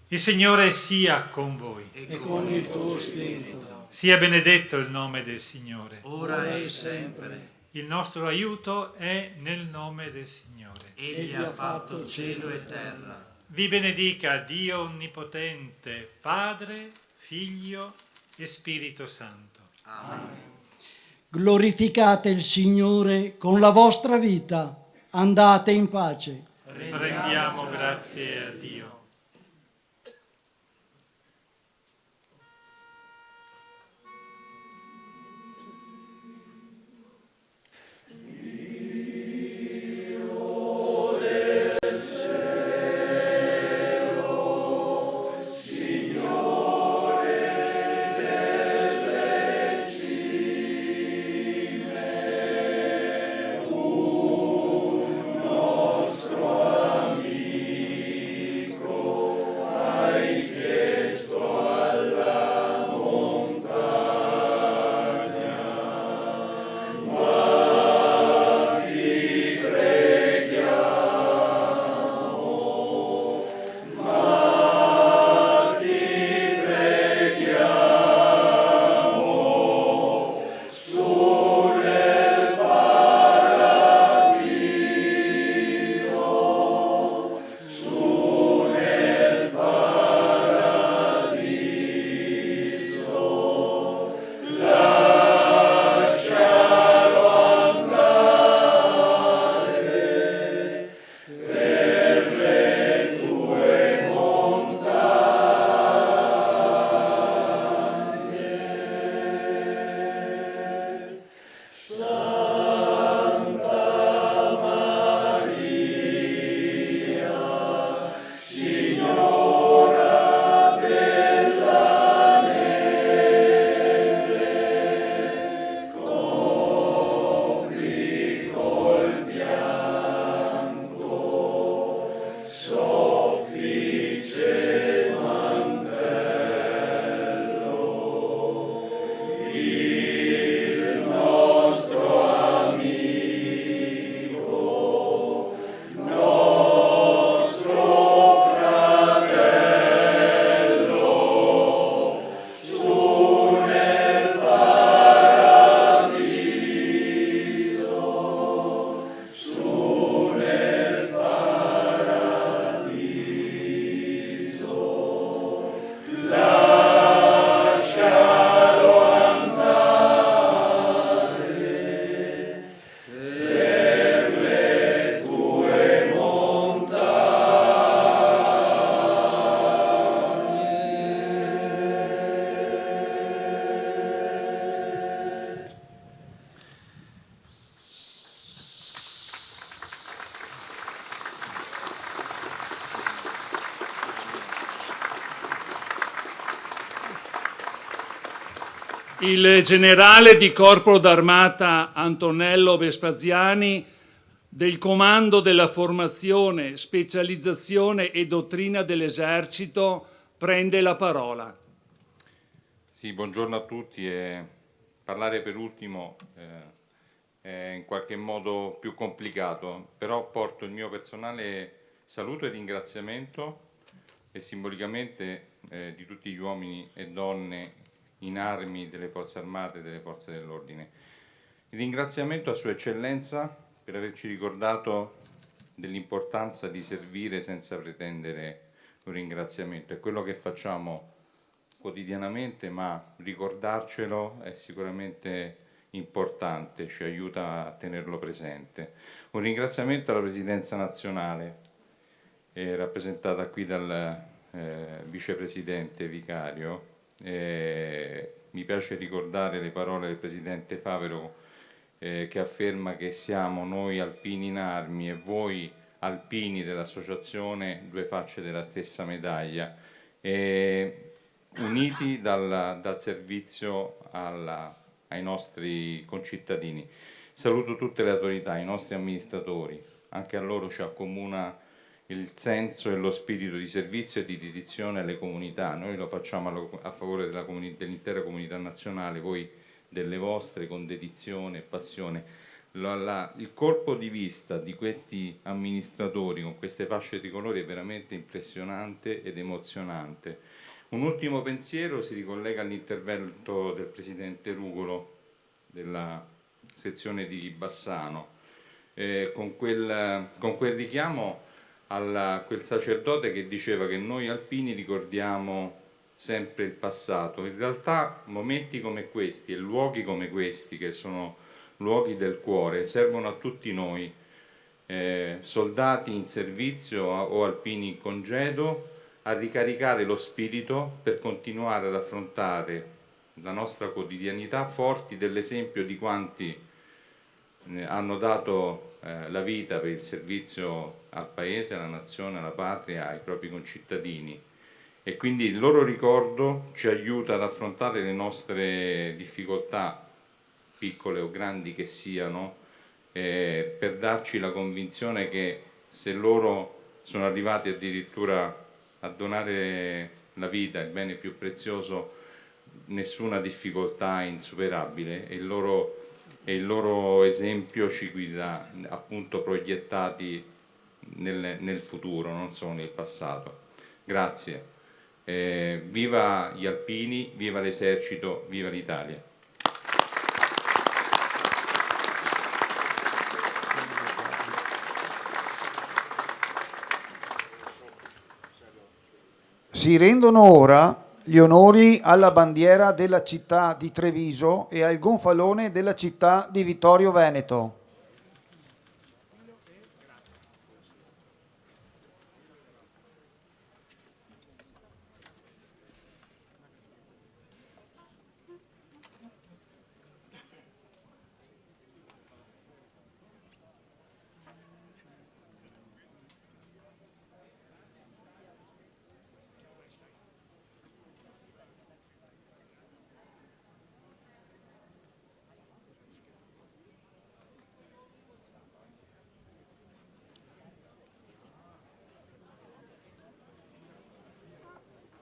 Il Signore sia con voi. E con il tuo spirito. Sia benedetto il nome del Signore. Ora e sempre. Il nostro aiuto è nel nome del Signore. Egli ha fatto cielo e terra. Vi benedica Dio Onnipotente, Padre, Figlio e Spirito Santo. Amen. Glorificate il Signore con la vostra vita. Andate in pace. Rendiamo grazie a Dio. il generale di Corpo d'Armata Antonello Vespasiani, del Comando della Formazione, Specializzazione e Dottrina dell'Esercito, prende la parola. Sì, buongiorno a tutti. Parlare per ultimo è in qualche modo più complicato, però porto il mio personale saluto e ringraziamento e simbolicamente di tutti gli uomini e donne in armi delle Forze Armate e delle Forze dell'Ordine. Il ringraziamento a Sua Eccellenza per averci ricordato dell'importanza di servire senza pretendere un ringraziamento. È quello che facciamo quotidianamente, ma ricordarcelo è sicuramente importante, ci aiuta a tenerlo presente. Un ringraziamento alla Presidenza nazionale, rappresentata qui dal Vicepresidente Vicario. Mi piace ricordare le parole del Presidente Favero che afferma che siamo noi alpini in armi e voi alpini dell'associazione due facce della stessa medaglia, uniti dal servizio ai nostri concittadini. Saluto tutte le autorità, i nostri amministratori, anche a loro ci accomuna il senso e lo spirito di servizio e di dedizione alle comunità. Noi lo facciamo a favore dell'intera comunità nazionale, voi delle vostre, con dedizione e passione. Il colpo di vista di questi amministratori con queste fasce tricolori è veramente impressionante ed emozionante. Un ultimo pensiero si ricollega all'intervento del Presidente Rugolo della sezione di Bassano, con quel richiamo a quel sacerdote che diceva che noi alpini ricordiamo sempre il passato. In realtà momenti come questi e luoghi come questi, che sono luoghi del cuore, servono a tutti noi, soldati in servizio o alpini in congedo, a ricaricare lo spirito per continuare ad affrontare la nostra quotidianità forti dell'esempio di quanti hanno dato la vita per il servizio al Paese, alla Nazione, alla Patria, ai propri concittadini. E quindi il loro ricordo ci aiuta ad affrontare le nostre difficoltà, piccole o grandi che siano, per darci la convinzione che se loro sono arrivati addirittura a donare la vita, il bene più prezioso, nessuna difficoltà è insuperabile, e il loro esempio ci guida appunto proiettati nel futuro, non solo nel passato. Grazie. Viva gli alpini, viva l'esercito, viva l'Italia. Si rendono ora gli onori alla bandiera della città di Treviso e al gonfalone della città di Vittorio Veneto.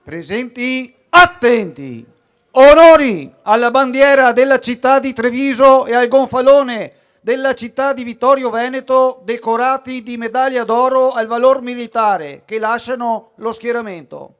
Presenti, attenti! Onori alla bandiera della città di Treviso e al gonfalone della città di Vittorio Veneto, decorati di medaglia d'oro al valor militare, che lasciano lo schieramento.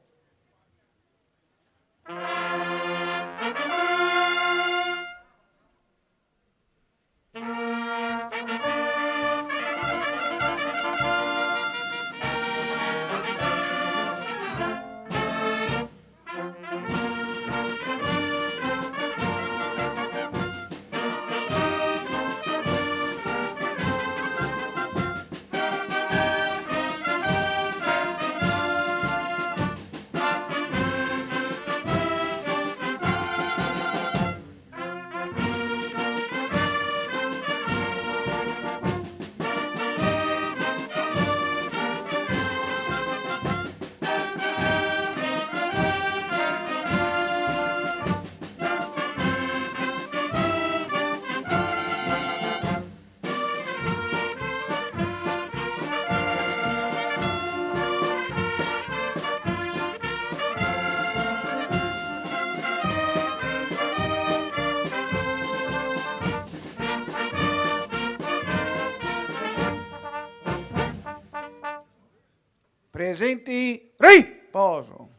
Presenti, riposo.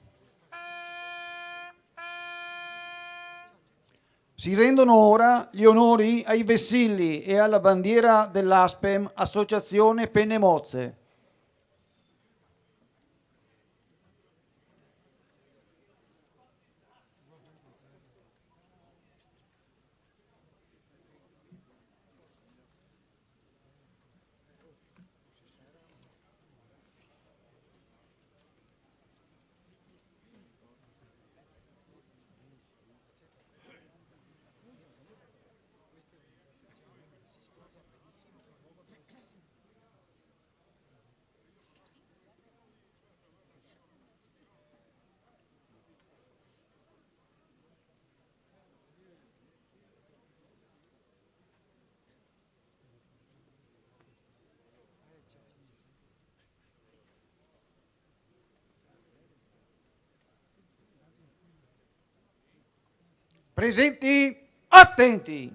Si rendono ora gli onori ai vessilli e alla bandiera dell'ASPEM, Associazione Penne Mozze. Presenti, attenti.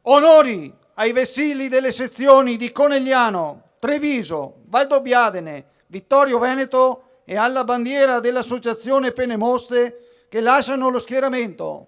Onori ai vessilli delle sezioni di Conegliano, Treviso, Valdobbiadene, Vittorio Veneto e alla bandiera dell'Associazione Penne Mozze che lasciano lo schieramento.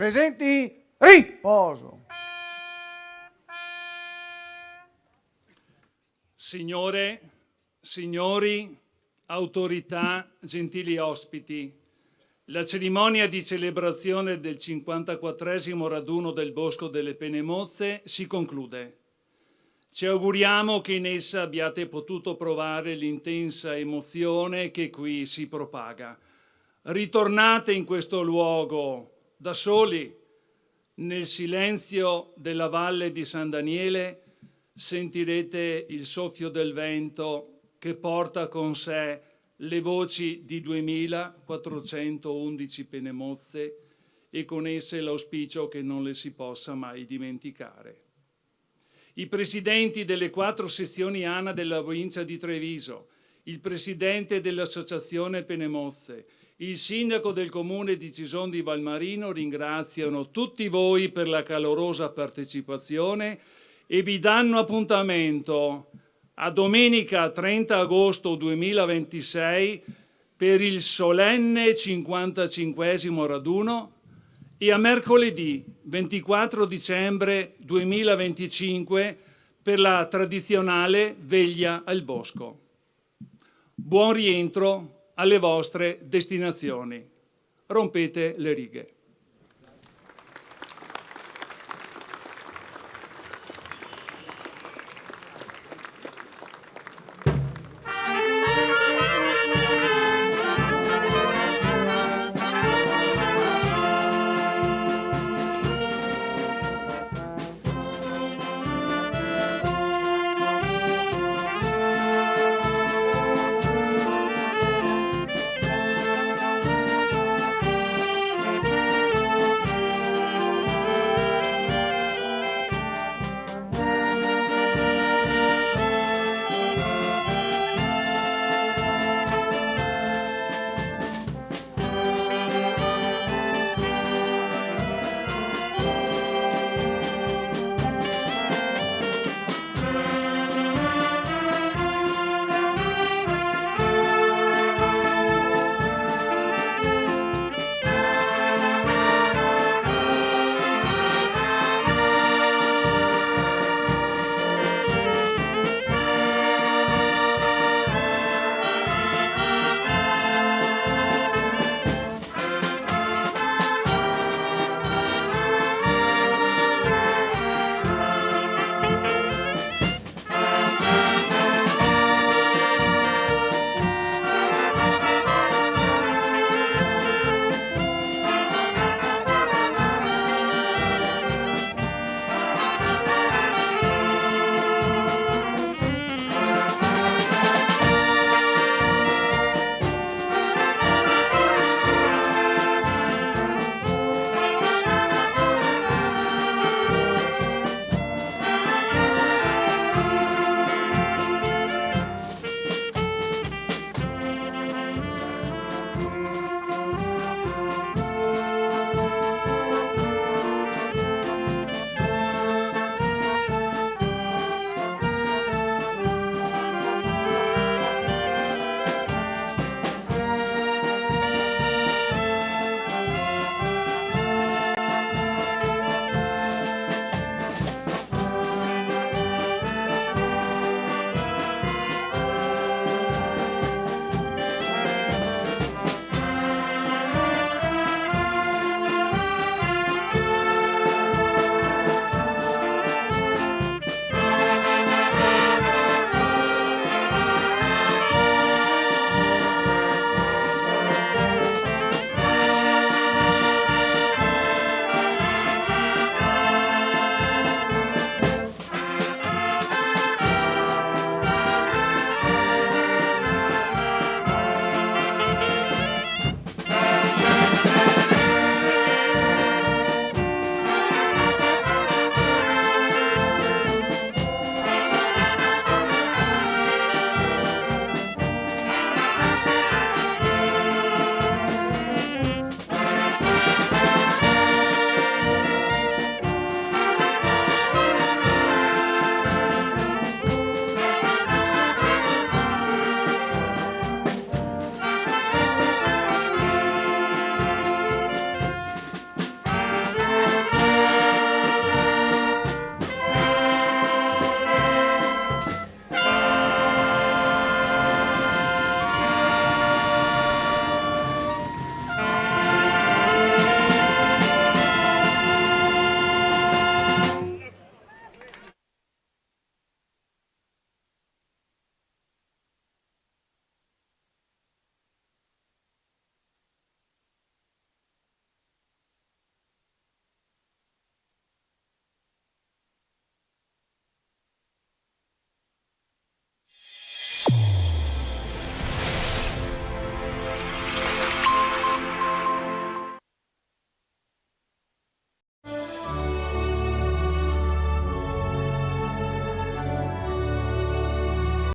Presenti, riposo. Signore, signori, autorità, gentili ospiti, la cerimonia di celebrazione del 54esimo raduno del Bosco delle Penne Mozze si conclude. Ci auguriamo che in essa abbiate potuto provare l'intensa emozione che qui si propaga. Ritornate in questo luogo da soli, nel silenzio della valle di San Daniele, sentirete il soffio del vento che porta con sé le voci di 2411 penne mozze e con esse l'auspicio che non le si possa mai dimenticare. I presidenti delle 4 sezioni ANA della provincia di Treviso, il presidente dell'Associazione Penne Mozze, il sindaco del comune di Cison di Valmarino ringraziano tutti voi per la calorosa partecipazione e vi danno appuntamento a domenica 30 agosto 2026 per il solenne 55esimo raduno e a mercoledì 24 dicembre 2025 per la tradizionale veglia al bosco. Buon rientro alle vostre destinazioni. Rompete le righe.